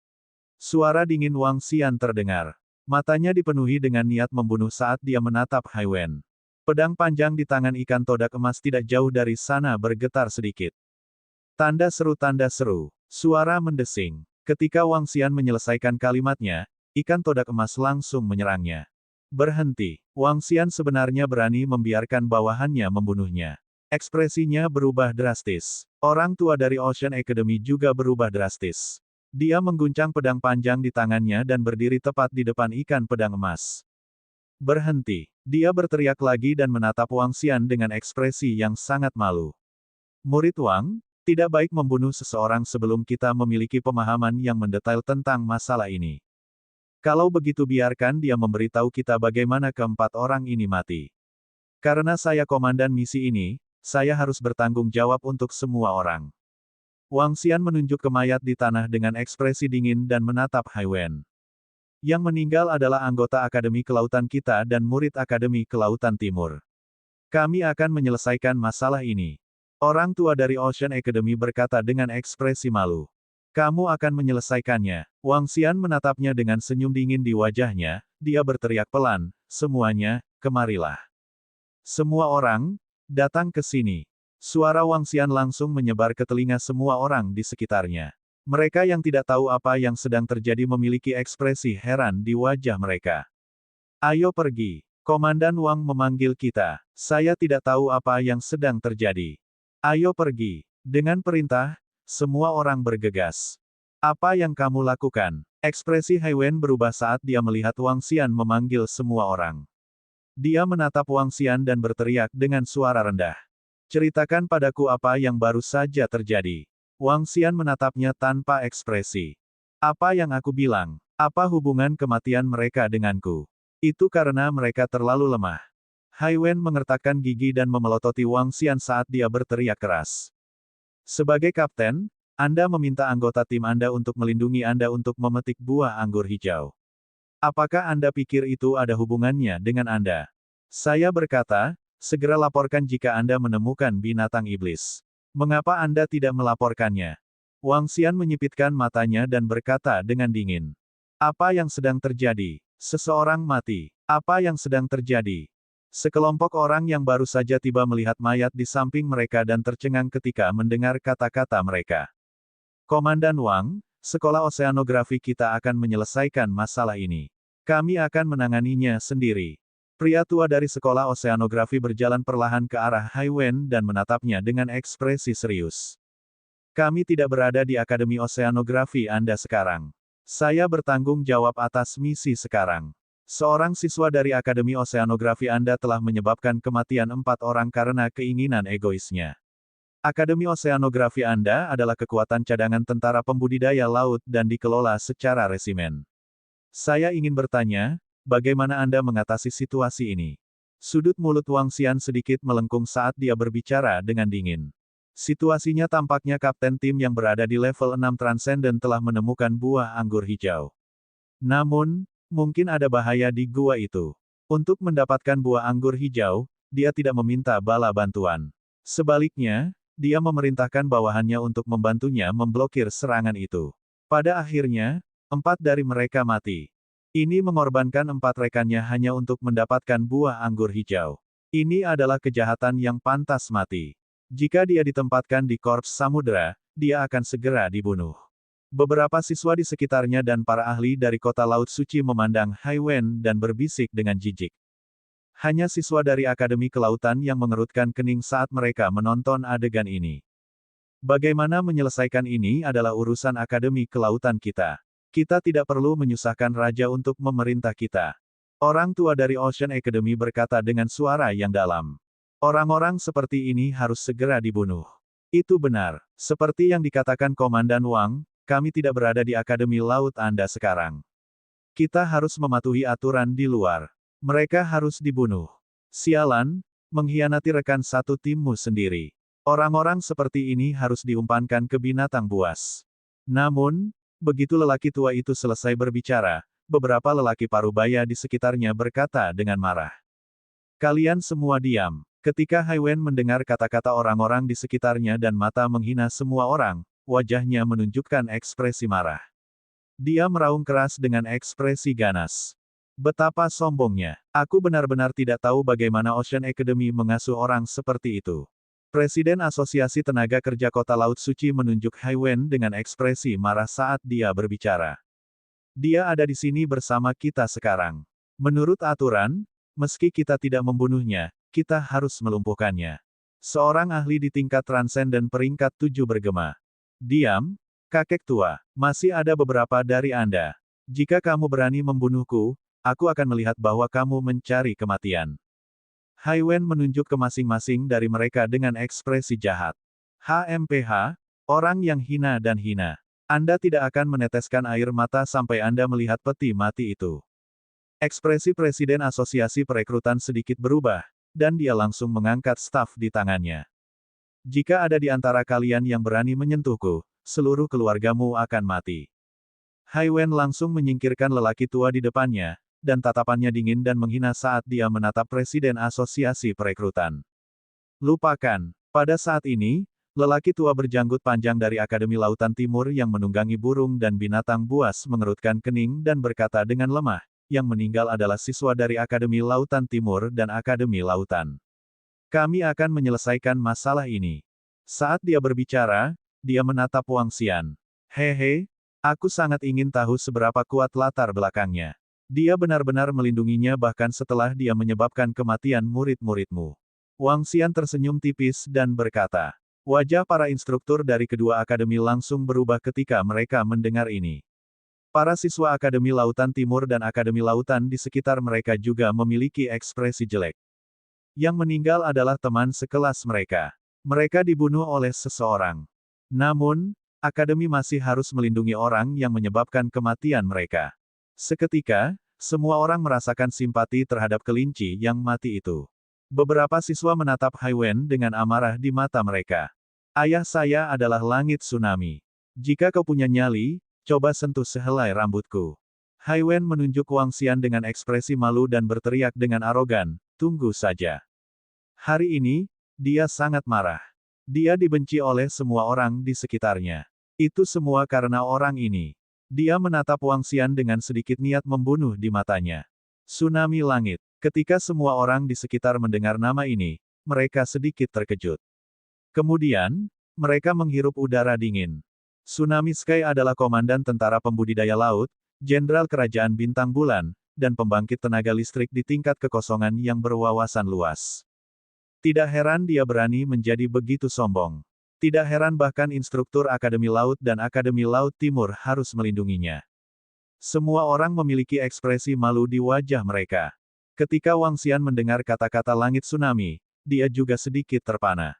Suara dingin Wang Xian terdengar. Matanya dipenuhi dengan niat membunuh saat dia menatap Hai Wen. Pedang panjang di tangan ikan todak emas tidak jauh dari sana bergetar sedikit. Tanda seru. Suara mendesing. Ketika Wang Xian menyelesaikan kalimatnya, ikan todak emas langsung menyerangnya. Berhenti. Wang Xian sebenarnya berani membiarkan bawahannya membunuhnya. Ekspresinya berubah drastis. Orang tua dari Ocean Academy juga berubah drastis. Dia mengguncang pedang panjang di tangannya dan berdiri tepat di depan ikan pedang emas. Berhenti. Dia berteriak lagi dan menatap Wang Xian dengan ekspresi yang sangat malu. Murid Wang, tidak baik membunuh seseorang sebelum kita memiliki pemahaman yang mendetail tentang masalah ini. Kalau begitu biarkan dia memberitahu kita bagaimana keempat orang ini mati. Karena saya komandan misi ini, saya harus bertanggung jawab untuk semua orang. Wang Xian menunjuk ke mayat di tanah dengan ekspresi dingin dan menatap Hai Wen. Yang meninggal adalah anggota Akademi Kelautan kita dan murid Akademi Kelautan Timur. Kami akan menyelesaikan masalah ini. Orang tua dari Ocean Academy berkata dengan ekspresi malu. Kamu akan menyelesaikannya. Wang Xian menatapnya dengan senyum dingin di wajahnya, dia berteriak pelan, semuanya, kemarilah. Semua orang, datang ke sini. Suara Wang Xian langsung menyebar ke telinga semua orang di sekitarnya. Mereka yang tidak tahu apa yang sedang terjadi memiliki ekspresi heran di wajah mereka. Ayo pergi. Komandan Wang memanggil kita. Saya tidak tahu apa yang sedang terjadi. Ayo pergi. Dengan perintah, semua orang bergegas. Apa yang kamu lakukan? Ekspresi Hai Wen berubah saat dia melihat Wang Xian memanggil semua orang. Dia menatap Wang Xian dan berteriak dengan suara rendah. Ceritakan padaku apa yang baru saja terjadi. Wang Xian menatapnya tanpa ekspresi. Apa yang aku bilang? Apa hubungan kematian mereka denganku? Itu karena mereka terlalu lemah. Hai Wen mengertakkan gigi dan memelototi Wang Xian saat dia berteriak keras. Sebagai kapten, Anda meminta anggota tim Anda untuk melindungi Anda untuk memetik buah anggur hijau. Apakah Anda pikir itu ada hubungannya dengan Anda? Saya berkata, segera laporkan jika Anda menemukan binatang iblis. Mengapa Anda tidak melaporkannya? Wang Xian menyipitkan matanya dan berkata dengan dingin. Apa yang sedang terjadi? Seseorang mati. Apa yang sedang terjadi? Sekelompok orang yang baru saja tiba melihat mayat di samping mereka dan tercengang ketika mendengar kata-kata mereka. Komandan Wang, sekolah oseanografi kita akan menyelesaikan masalah ini. Kami akan menanganinya sendiri. Pria tua dari sekolah oseanografi berjalan perlahan ke arah Hai Wen dan menatapnya dengan ekspresi serius. Kami tidak berada di Akademi Oseanografi Anda sekarang. Saya bertanggung jawab atas misi sekarang. Seorang siswa dari Akademi Oseanografi Anda telah menyebabkan kematian 4 orang karena keinginan egoisnya. Akademi Oseanografi Anda adalah kekuatan cadangan tentara pembudidaya laut dan dikelola secara resimen. Saya ingin bertanya, bagaimana Anda mengatasi situasi ini? Sudut mulut Wang Xian sedikit melengkung saat dia berbicara dengan dingin. Situasinya tampaknya kapten tim yang berada di level 6 Transcendent telah menemukan buah anggur hijau. Namun, mungkin ada bahaya di gua itu. Untuk mendapatkan buah anggur hijau, dia tidak meminta bala bantuan. Sebaliknya, dia memerintahkan bawahannya untuk membantunya memblokir serangan itu. Pada akhirnya, 4 dari mereka mati. Ini mengorbankan 4 rekannya hanya untuk mendapatkan buah anggur hijau. Ini adalah kejahatan yang pantas mati. Jika dia ditempatkan di Korps Samudera, dia akan segera dibunuh. Beberapa siswa di sekitarnya dan para ahli dari kota Laut Suci memandang Hai Wen dan berbisik dengan jijik. Hanya siswa dari Akademi Kelautan yang mengerutkan kening saat mereka menonton adegan ini. Bagaimana menyelesaikan ini adalah urusan Akademi Kelautan kita. Kita tidak perlu menyusahkan raja untuk memerintah kita. Orang tua dari Ocean Academy berkata dengan suara yang dalam. Orang-orang seperti ini harus segera dibunuh. Itu benar. Seperti yang dikatakan Komandan Wang, kami tidak berada di Akademi Laut Anda sekarang. Kita harus mematuhi aturan di luar. Mereka harus dibunuh. Sialan, mengkhianati rekan satu timmu sendiri. Orang-orang seperti ini harus diumpankan ke binatang buas. Namun, begitu lelaki tua itu selesai berbicara, beberapa lelaki parubaya di sekitarnya berkata dengan marah. Kalian semua diam. Ketika Hai Wen mendengar kata-kata orang-orang di sekitarnya dan mata menghina semua orang, wajahnya menunjukkan ekspresi marah. Dia meraung keras dengan ekspresi ganas. Betapa sombongnya. Aku benar-benar tidak tahu bagaimana Ocean Academy mengasuh orang seperti itu. Presiden Asosiasi Tenaga Kerja Kota Laut Suci menunjuk Hai Wen dengan ekspresi marah saat dia berbicara. Dia ada di sini bersama kita sekarang. Menurut aturan, meski kita tidak membunuhnya, kita harus melumpuhkannya. Seorang ahli di tingkat Transcendent peringkat 7 bergema. Diam, kakek tua. Masih ada beberapa dari Anda. Jika kamu berani membunuhku, aku akan melihat bahwa kamu mencari kematian. Hai Wen menunjuk ke masing-masing dari mereka dengan ekspresi jahat. HMPH, orang yang hina dan hina. Anda tidak akan meneteskan air mata sampai Anda melihat peti mati itu. Ekspresi Presiden Asosiasi Perekrutan sedikit berubah, dan dia langsung mengangkat staf di tangannya. Jika ada di antara kalian yang berani menyentuhku, seluruh keluargamu akan mati. Hai Wen langsung menyingkirkan lelaki tua di depannya, dan tatapannya dingin dan menghina saat dia menatap Presiden Asosiasi Perekrutan. Lupakan. Pada saat ini, lelaki tua berjanggut panjang dari Akademi Lautan Timur yang menunggangi burung dan binatang buas mengerutkan kening dan berkata dengan lemah, yang meninggal adalah siswa dari Akademi Lautan Timur dan Akademi Lautan. Kami akan menyelesaikan masalah ini. Saat dia berbicara, dia menatap Wang Xian. Hehe, aku sangat ingin tahu seberapa kuat latar belakangnya. Dia benar-benar melindunginya bahkan setelah dia menyebabkan kematian murid-muridmu. Wang Xian tersenyum tipis dan berkata. Wajah para instruktur dari kedua akademi langsung berubah ketika mereka mendengar ini. Para siswa Akademi Lautan Timur dan Akademi Lautan di sekitar mereka juga memiliki ekspresi jelek. Yang meninggal adalah teman sekelas mereka. Mereka dibunuh oleh seseorang. Namun, Akademi masih harus melindungi orang yang menyebabkan kematian mereka. Seketika, semua orang merasakan simpati terhadap kelinci yang mati itu. Beberapa siswa menatap Hai Wen dengan amarah di mata mereka. Ayah saya adalah langit tsunami. Jika kau punya nyali, coba sentuh sehelai rambutku. Hai Wen menunjuk Wang Xian dengan ekspresi malu dan berteriak dengan arogan, tunggu saja. Hari ini, dia sangat marah. Dia dibenci oleh semua orang di sekitarnya. Itu semua karena orang ini. Dia menatap Wang Xian dengan sedikit niat membunuh di matanya. Tsunami langit. Ketika semua orang di sekitar mendengar nama ini, mereka sedikit terkejut. Kemudian, mereka menghirup udara dingin. Tsunami Sky adalah komandan tentara pembudidaya laut, jenderal kerajaan bintang bulan, dan pembangkit tenaga listrik di tingkat kekosongan yang berwawasan luas. Tidak heran dia berani menjadi begitu sombong. Tidak heran bahkan instruktur Akademi Laut dan Akademi Laut Timur harus melindunginya. Semua orang memiliki ekspresi malu di wajah mereka. Ketika Wang Xian mendengar kata-kata langit tsunami, dia juga sedikit terpana.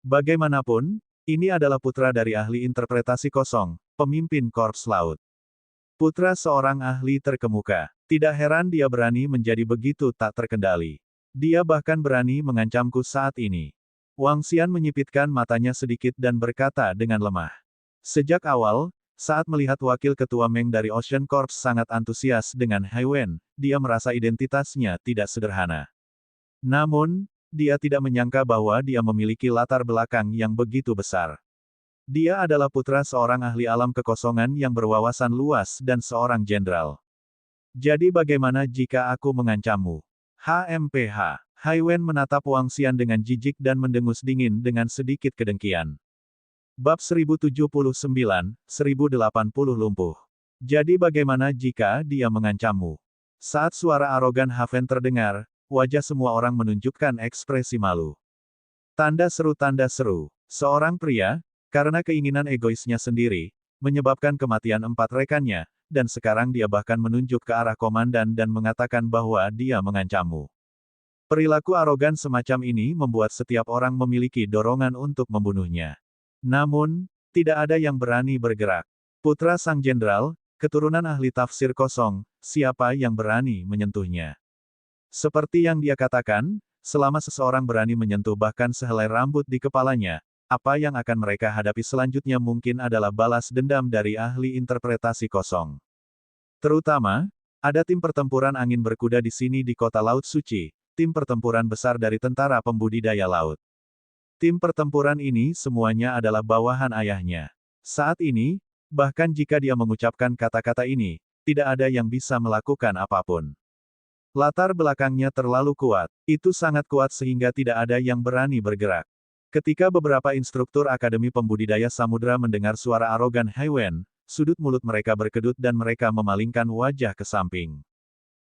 Bagaimanapun, ini adalah putra dari ahli interpretasi kosong, pemimpin Korps Laut. Putra seorang ahli terkemuka. Tidak heran dia berani menjadi begitu tak terkendali. Dia bahkan berani mengancamku saat ini. Wang Xian menyipitkan matanya sedikit dan berkata dengan lemah. Sejak awal, saat melihat wakil ketua Meng dari Ocean Corps sangat antusias dengan Hai Wen, dia merasa identitasnya tidak sederhana. Namun, dia tidak menyangka bahwa dia memiliki latar belakang yang begitu besar. Dia adalah putra seorang ahli alam kekosongan yang berwawasan luas dan seorang jenderal. Jadi bagaimana jika aku mengancammu? HMPH. Hai Wen menatap Wang Xian dengan jijik dan mendengus dingin dengan sedikit kedengkian. Bab 1079, 1080 lumpuh. Jadi bagaimana jika dia mengancammu? Saat suara arogan Haven terdengar, wajah semua orang menunjukkan ekspresi malu. Tanda seru, seorang pria, karena keinginan egoisnya sendiri, menyebabkan kematian 4 rekannya, dan sekarang dia bahkan menunjuk ke arah komandan dan mengatakan bahwa dia mengancammu. Perilaku arogan semacam ini membuat setiap orang memiliki dorongan untuk membunuhnya. Namun, tidak ada yang berani bergerak. Putra sang jenderal, keturunan ahli tafsir kosong, siapa yang berani menyentuhnya? Seperti yang dia katakan, selama seseorang berani menyentuh bahkan sehelai rambut di kepalanya, apa yang akan mereka hadapi selanjutnya mungkin adalah balas dendam dari ahli interpretasi kosong. Terutama, ada tim pertempuran angin berkuda di sini di kota Laut Suci, tim pertempuran besar dari tentara pembudidaya laut. Tim pertempuran ini semuanya adalah bawahan ayahnya. Saat ini, bahkan jika dia mengucapkan kata-kata ini, tidak ada yang bisa melakukan apapun. Latar belakangnya terlalu kuat. Itu sangat kuat sehingga tidak ada yang berani bergerak. Ketika beberapa instruktur Akademi Pembudidaya Samudra mendengar suara arogan Hai Wen, sudut mulut mereka berkedut dan mereka memalingkan wajah ke samping.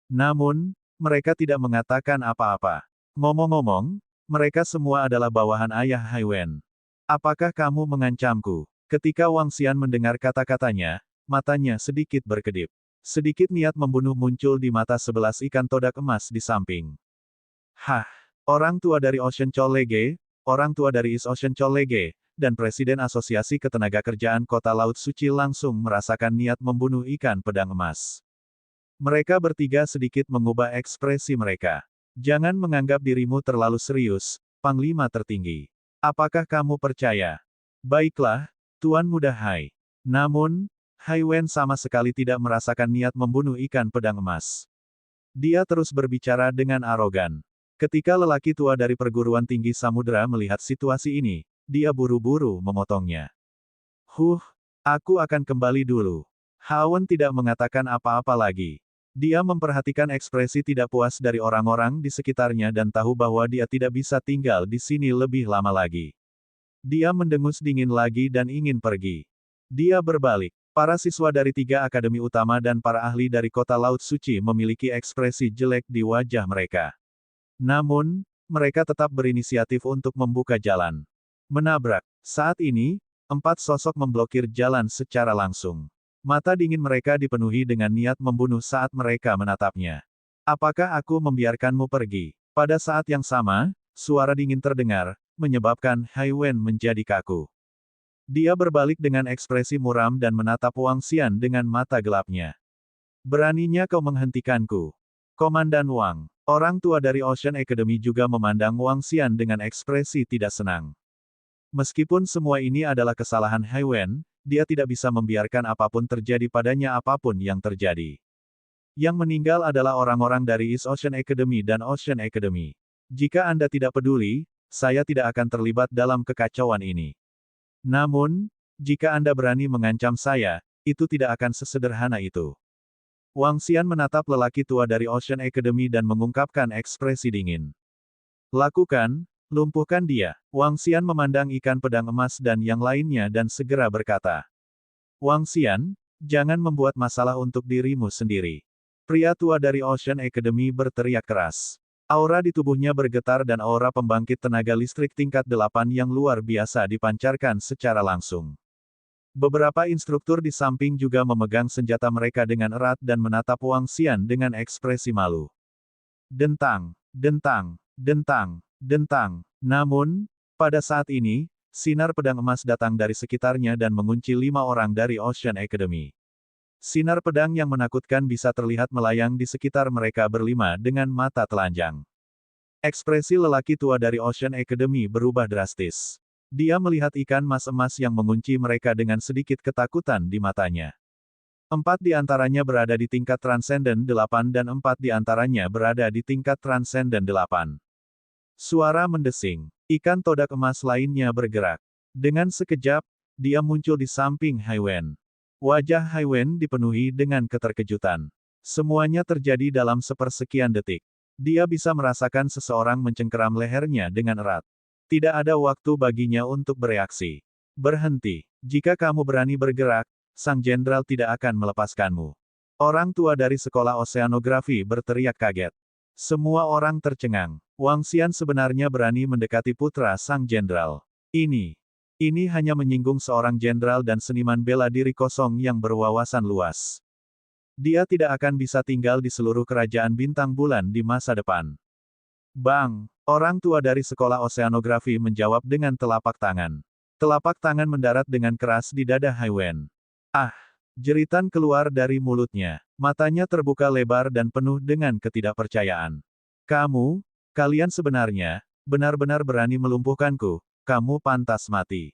Namun, mereka tidak mengatakan apa-apa. Ngomong-ngomong, mereka semua adalah bawahan ayah Hai Wen. Apakah kamu mengancamku? Ketika Wang Xian mendengar kata-katanya, matanya sedikit berkedip. Sedikit niat membunuh muncul di mata 11 ikan todak emas di samping. Hah! Orang tua dari Ocean Chollege, orang tua dari East Ocean Chollege, dan Presiden Asosiasi Ketenagakerjaan Kota Laut Suci langsung merasakan niat membunuh ikan pedang emas. Mereka bertiga sedikit mengubah ekspresi mereka. Jangan menganggap dirimu terlalu serius, Panglima tertinggi. Apakah kamu percaya? Baiklah, Tuan Muda Hai. Namun, Hai Wen sama sekali tidak merasakan niat membunuh ikan pedang emas. Dia terus berbicara dengan arogan. Ketika lelaki tua dari perguruan tinggi samudera melihat situasi ini, dia buru-buru memotongnya. Aku akan kembali dulu. Hawen tidak mengatakan apa-apa lagi. Dia memperhatikan ekspresi tidak puas dari orang-orang di sekitarnya dan tahu bahwa dia tidak bisa tinggal di sini lebih lama lagi. Dia mendengus dingin lagi dan ingin pergi. Dia berbalik. Para siswa dari 3 akademi utama dan para ahli dari kota Laut Suci memiliki ekspresi jelek di wajah mereka. Namun, mereka tetap berinisiatif untuk membuka jalan. Menabrak. Saat ini, 4 sosok memblokir jalan secara langsung. Mata dingin mereka dipenuhi dengan niat membunuh saat mereka menatapnya. Apakah aku membiarkanmu pergi? Pada saat yang sama, suara dingin terdengar, menyebabkan Hai Wen menjadi kaku. Dia berbalik dengan ekspresi muram dan menatap Wang Xian dengan mata gelapnya. Beraninya kau menghentikanku. Komandan Wang. Orang tua dari Ocean Academy juga memandang Wang Xian dengan ekspresi tidak senang. Meskipun semua ini adalah kesalahan Hai Wen, dia tidak bisa membiarkan apapun terjadi padanya apapun yang terjadi. Yang meninggal adalah orang-orang dari East Ocean Academy dan Ocean Academy. Jika Anda tidak peduli, saya tidak akan terlibat dalam kekacauan ini. Namun, jika Anda berani mengancam saya, itu tidak akan sesederhana itu. Wang Xian menatap lelaki tua dari Ocean Academy dan mengungkapkan ekspresi dingin. Lakukan, lumpuhkan dia. Wang Xian memandang ikan pedang emas dan yang lainnya dan segera berkata. Wang Xian, jangan membuat masalah untuk dirimu sendiri. Pria tua dari Ocean Academy berteriak keras. Aura di tubuhnya bergetar dan aura pembangkit tenaga listrik tingkat 8 yang luar biasa dipancarkan secara langsung. Beberapa instruktur di samping juga memegang senjata mereka dengan erat dan menatap Wang Xian dengan ekspresi malu. Dentang, dentang, dentang, dentang. Namun, pada saat ini, sinar pedang emas datang dari sekitarnya dan mengunci 5 orang dari Ocean Academy. Sinar pedang yang menakutkan bisa terlihat melayang di sekitar mereka berlima dengan mata telanjang. Ekspresi lelaki tua dari Ocean Academy berubah drastis. Dia melihat ikan mas emas yang mengunci mereka dengan sedikit ketakutan di matanya. 4 di antaranya berada di tingkat Transcendent 8 dan 4 di antaranya berada di tingkat Transcendent 8. Suara mendesing. Ikan todak emas lainnya bergerak. Dengan sekejap, dia muncul di samping Haiwen. Wajah Haiwen dipenuhi dengan keterkejutan. Semuanya terjadi dalam sepersekian detik. Dia bisa merasakan seseorang mencengkeram lehernya dengan erat. Tidak ada waktu baginya untuk bereaksi. Berhenti. Jika kamu berani bergerak, sang jenderal tidak akan melepaskanmu. Orang tua dari sekolah oseanografi berteriak kaget. Semua orang tercengang. Wang Xian sebenarnya berani mendekati putra sang jenderal. Ini hanya menyinggung seorang jenderal dan seniman bela diri kosong yang berwawasan luas. Dia tidak akan bisa tinggal di seluruh kerajaan bintang bulan di masa depan. Bang! Orang tua dari sekolah oseanografi menjawab dengan telapak tangan. Telapak tangan mendarat dengan keras di dada Haiwen. Ah! Jeritan keluar dari mulutnya. Matanya terbuka lebar dan penuh dengan ketidakpercayaan. Kalian sebenarnya, benar-benar berani melumpuhkanku. Kamu pantas mati.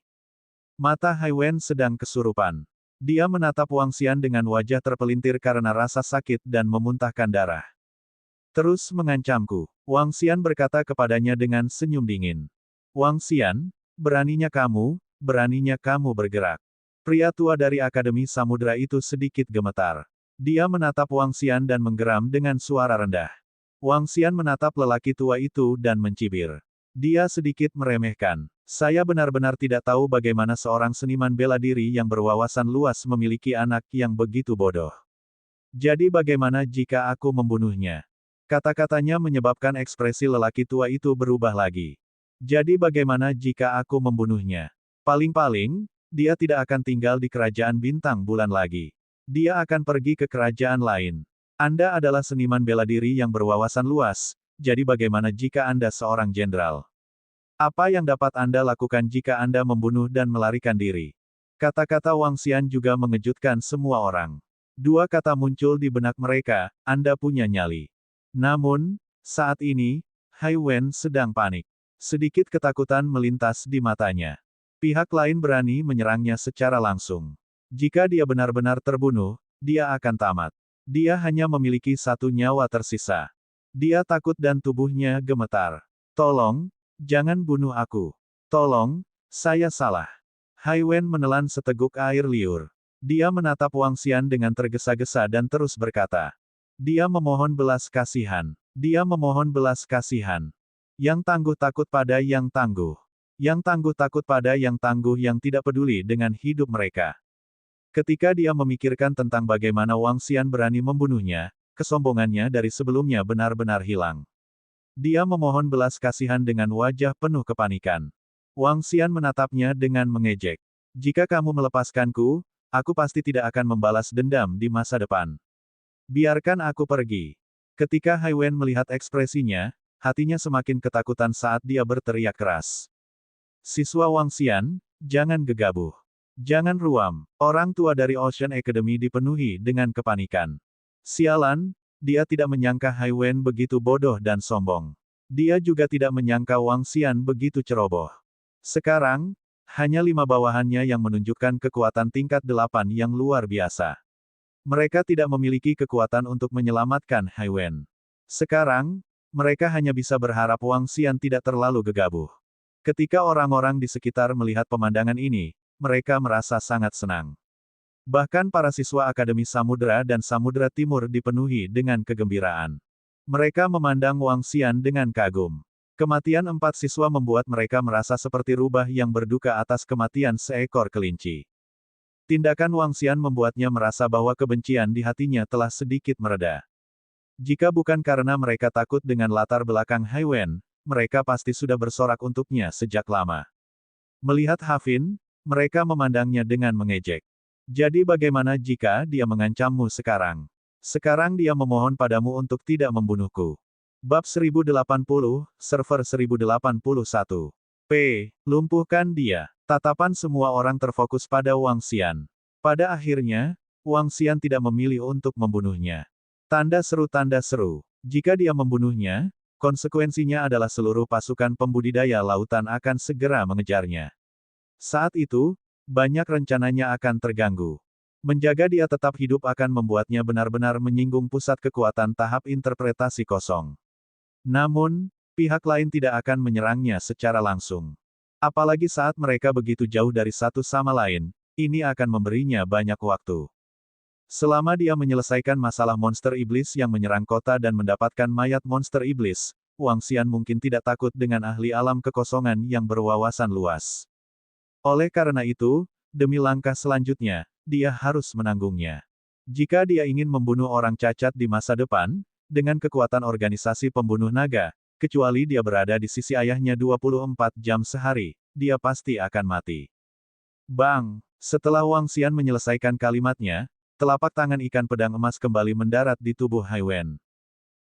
Mata Haiwen sedang kesurupan. Dia menatap Wang Xian dengan wajah terpelintir karena rasa sakit dan memuntahkan darah. Terus mengancamku. Wang Xian berkata kepadanya dengan senyum dingin. Wang Xian, beraninya kamu bergerak. Pria tua dari Akademi Samudra itu sedikit gemetar. Dia menatap Wang Xian dan menggeram dengan suara rendah. Wang Xian menatap lelaki tua itu dan mencibir. Dia sedikit meremehkan. Saya benar-benar tidak tahu bagaimana seorang seniman bela diri yang berwawasan luas memiliki anak yang begitu bodoh. Jadi bagaimana jika aku membunuhnya? Kata-katanya menyebabkan ekspresi lelaki tua itu berubah lagi. Jadi bagaimana jika aku membunuhnya? Paling-paling, dia tidak akan tinggal di kerajaan bintang bulan lagi. Dia akan pergi ke kerajaan lain. Anda adalah seniman bela diri yang berwawasan luas, jadi bagaimana jika Anda seorang jenderal? Apa yang dapat Anda lakukan jika Anda membunuh dan melarikan diri? Kata-kata Wang Xian juga mengejutkan semua orang. Dua kata muncul di benak mereka, Anda punya nyali. Namun, saat ini, Haiwen sedang panik. Sedikit ketakutan melintas di matanya. Pihak lain berani menyerangnya secara langsung. Jika dia benar-benar terbunuh, dia akan tamat. Dia hanya memiliki satu nyawa tersisa. Dia takut dan tubuhnya gemetar. Tolong, jangan bunuh aku. Tolong, saya salah. Haiwen menelan seteguk air liur. Dia menatap Wang Xian dengan tergesa-gesa dan terus berkata. Dia memohon belas kasihan. Dia memohon belas kasihan. Yang tangguh takut pada yang tangguh. Yang tangguh takut pada yang tangguh yang tidak peduli dengan hidup mereka. Ketika dia memikirkan tentang bagaimana Wang Xian berani membunuhnya, kesombongannya dari sebelumnya benar-benar hilang. Dia memohon belas kasihan dengan wajah penuh kepanikan. Wang Xian menatapnya dengan mengejek. Jika kamu melepaskanku, aku pasti tidak akan membalas dendam di masa depan. Biarkan aku pergi. Ketika Haiwen melihat ekspresinya, hatinya semakin ketakutan saat dia berteriak keras. Siswa Wang Xian, jangan gegabah. Jangan ruam. Orang tua dari Ocean Academy dipenuhi dengan kepanikan. Sialan, dia tidak menyangka Haiwen begitu bodoh dan sombong. Dia juga tidak menyangka Wang Xian begitu ceroboh. Sekarang, Hanya 5 bawahannya yang menunjukkan kekuatan tingkat 8 yang luar biasa. Mereka tidak memiliki kekuatan untuk menyelamatkan Hai Wen. Sekarang, mereka hanya bisa berharap Wang Xian tidak terlalu gegabah. Ketika orang-orang di sekitar melihat pemandangan ini, mereka merasa sangat senang. Bahkan para siswa Akademi Samudera dan Samudera Timur dipenuhi dengan kegembiraan. Mereka memandang Wang Xian dengan kagum. Kematian 4 siswa membuat mereka merasa seperti rubah yang berduka atas kematian seekor kelinci. Tindakan Wang Xian membuatnya merasa bahwa kebencian di hatinya telah sedikit mereda. Jika bukan karena mereka takut dengan latar belakang Hai Wen, mereka pasti sudah bersorak untuknya sejak lama. Melihat Hafin, mereka memandangnya dengan mengejek. Jadi bagaimana jika dia mengancammu sekarang? Sekarang dia memohon padamu untuk tidak membunuhku. Bab 1080, Server 1081. P. Lumpuhkan dia. Tatapan semua orang terfokus pada Wang Xian. Pada akhirnya, Wang Xian tidak memilih untuk membunuhnya. Tanda seru. Jika dia membunuhnya, konsekuensinya adalah seluruh pasukan pembudidaya lautan akan segera mengejarnya. Saat itu, banyak rencananya akan terganggu. Menjaga dia tetap hidup akan membuatnya benar-benar menyinggung pusat kekuatan tahap interpretasi kosong. Namun, pihak lain tidak akan menyerangnya secara langsung. Apalagi saat mereka begitu jauh dari satu sama lain, ini akan memberinya banyak waktu. Selama dia menyelesaikan masalah monster iblis yang menyerang kota dan mendapatkan mayat monster iblis, Wang Xian mungkin tidak takut dengan ahli alam kekosongan yang berwawasan luas. Oleh karena itu, demi langkah selanjutnya, dia harus menanggungnya. Jika dia ingin membunuh orang cacat di masa depan, dengan kekuatan organisasi pembunuh naga, kecuali dia berada di sisi ayahnya 24 jam sehari, dia pasti akan mati. Bang! Setelah Wang Xian menyelesaikan kalimatnya, telapak tangan ikan pedang emas kembali mendarat di tubuh Hai Wen.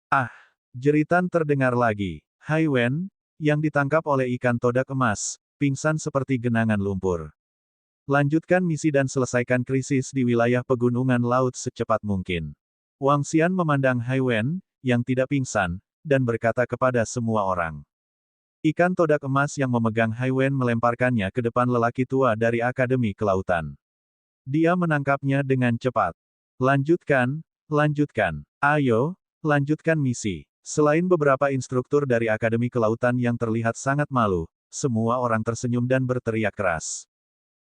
Ah! Jeritan terdengar lagi. Hai Wen, yang ditangkap oleh ikan todak emas, pingsan seperti genangan lumpur. Lanjutkan misi dan selesaikan krisis di wilayah pegunungan laut secepat mungkin. Wang Xian memandang Hai Wen, yang tidak pingsan, dan berkata kepada semua orang. Ikan todak emas yang memegang Hai Wen melemparkannya ke depan lelaki tua dari Akademi Kelautan. Dia menangkapnya dengan cepat. Lanjutkan. Ayo, lanjutkan misi. Selain beberapa instruktur dari Akademi Kelautan yang terlihat sangat malu, semua orang tersenyum dan berteriak keras.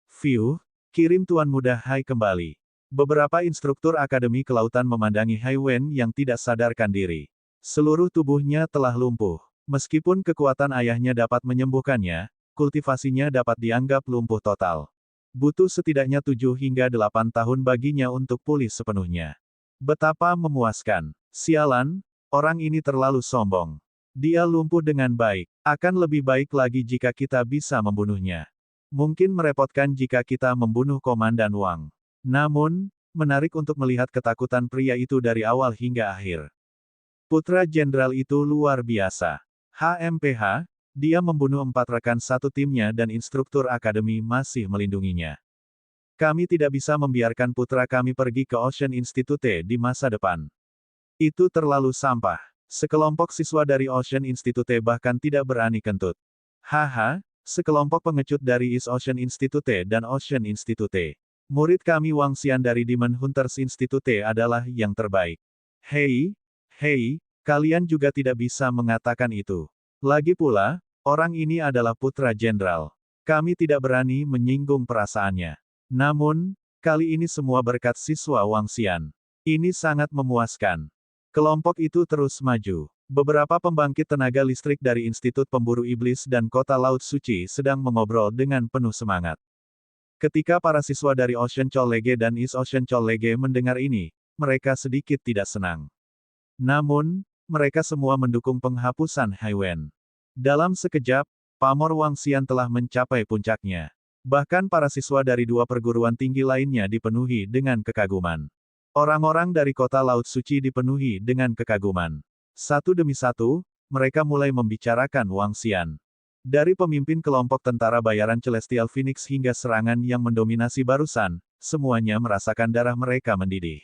Fiu, kirim Tuan Muda Hai kembali. Beberapa instruktur Akademi Kelautan memandangi Hai Wen yang tidak sadarkan diri. Seluruh tubuhnya telah lumpuh. Meskipun kekuatan ayahnya dapat menyembuhkannya, kultivasinya dapat dianggap lumpuh total. Butuh setidaknya 7 hingga 8 tahun baginya untuk pulih sepenuhnya. Betapa memuaskan. Sialan, orang ini terlalu sombong. Dia lumpuh dengan baik. Akan lebih baik lagi jika kita bisa membunuhnya. Mungkin merepotkan jika kita membunuh Komandan Wang. Namun, menarik untuk melihat ketakutan pria itu dari awal hingga akhir. Putra jenderal itu luar biasa. HMPH, dia membunuh 4 rekan satu timnya dan instruktur akademi masih melindunginya. Kami tidak bisa membiarkan putra kami pergi ke Ocean Institute di masa depan. Itu terlalu sampah. Sekelompok siswa dari Ocean Institute bahkan tidak berani kentut. Haha, sekelompok pengecut dari East Ocean Institute dan Ocean Institute. Murid kami Wang Xian dari Demon Hunters Institute adalah yang terbaik. Hei, kalian juga tidak bisa mengatakan itu. Lagi pula, orang ini adalah putra jenderal. Kami tidak berani menyinggung perasaannya. Namun, kali ini semua berkat siswa Wang Xian. Ini sangat memuaskan. Kelompok itu terus maju. Beberapa pembangkit tenaga listrik dari Institut Pemburu Iblis dan Kota Laut Suci sedang mengobrol dengan penuh semangat. Ketika para siswa dari Ocean College dan East Ocean College mendengar ini, mereka sedikit tidak senang. Namun, mereka semua mendukung penghapusan Hai Wen. Dalam sekejap, pamor Wang Xian telah mencapai puncaknya. Bahkan para siswa dari 2 perguruan tinggi lainnya dipenuhi dengan kekaguman. Orang-orang dari Kota Laut Suci dipenuhi dengan kekaguman. Satu demi satu, mereka mulai membicarakan Wang Xian. Dari pemimpin kelompok tentara bayaran Celestial Phoenix hingga serangan yang mendominasi barusan, semuanya merasakan darah mereka mendidih.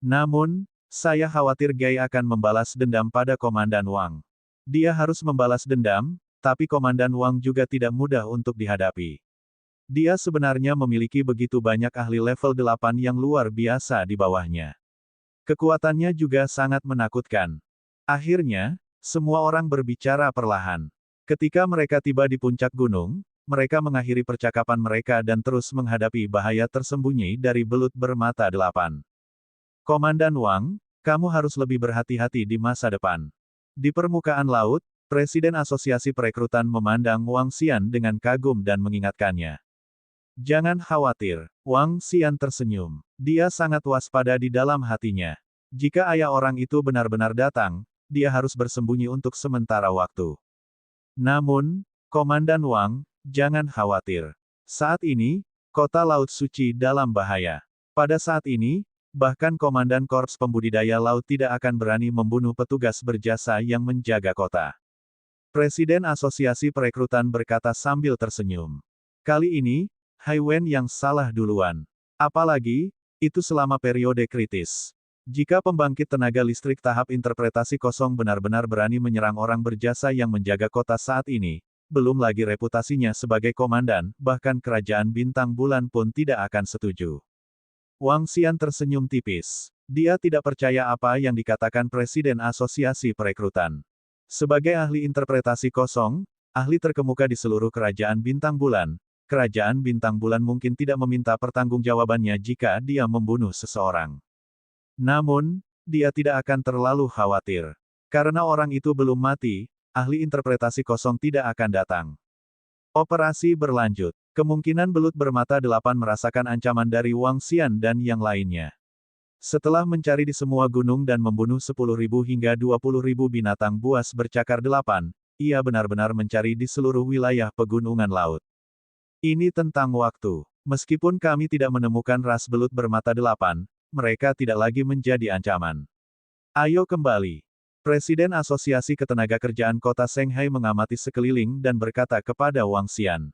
Namun, saya khawatir Gai akan membalas dendam pada Komandan Wang. Dia harus membalas dendam, tapi Komandan Wang juga tidak mudah untuk dihadapi. Dia sebenarnya memiliki begitu banyak ahli level 8 yang luar biasa di bawahnya. Kekuatannya juga sangat menakutkan. Akhirnya, semua orang berbicara perlahan. Ketika mereka tiba di puncak gunung, mereka mengakhiri percakapan mereka dan terus menghadapi bahaya tersembunyi dari belut bermata 8. Komandan Wang, kamu harus lebih berhati-hati di masa depan. Di permukaan laut, Presiden Asosiasi Perekrutan memandang Wang Xian dengan kagum dan mengingatkannya. Jangan khawatir, Wang Xian tersenyum. Dia sangat waspada di dalam hatinya. Jika ayah orang itu benar-benar datang, dia harus bersembunyi untuk sementara waktu. Namun, Komandan Wang, jangan khawatir. Saat ini, kota Laut Suci dalam bahaya. Pada saat ini, bahkan Komandan Korps Pembudidaya Laut tidak akan berani membunuh petugas berjasa yang menjaga kota. Presiden Asosiasi Perekrutan berkata sambil tersenyum. Kali ini, Hai Wen yang salah duluan. Apalagi, itu selama periode kritis. Jika pembangkit tenaga listrik tahap interpretasi kosong benar-benar berani menyerang orang berjasa yang menjaga kota saat ini, belum lagi reputasinya sebagai komandan, bahkan kerajaan bintang bulan pun tidak akan setuju. Wang Xian tersenyum tipis. Dia tidak percaya apa yang dikatakan Presiden Asosiasi Perekrutan. Sebagai ahli interpretasi kosong, ahli terkemuka di seluruh kerajaan bintang bulan, kerajaan bintang bulan mungkin tidak meminta pertanggungjawabannya jika dia membunuh seseorang. Namun, dia tidak akan terlalu khawatir. Karena orang itu belum mati, ahli interpretasi kosong tidak akan datang. Operasi berlanjut. Kemungkinan belut bermata 8 merasakan ancaman dari Wang Xian dan yang lainnya. Setelah mencari di semua gunung dan membunuh 10.000 hingga 20.000 binatang buas bercakar 8, ia benar-benar mencari di seluruh wilayah pegunungan laut. Ini tentang waktu. Meskipun kami tidak menemukan ras belut bermata 8, mereka tidak lagi menjadi ancaman. Ayo kembali. Presiden Asosiasi Ketenagakerjaan Kota Shanghai mengamati sekeliling dan berkata kepada Wang Xian.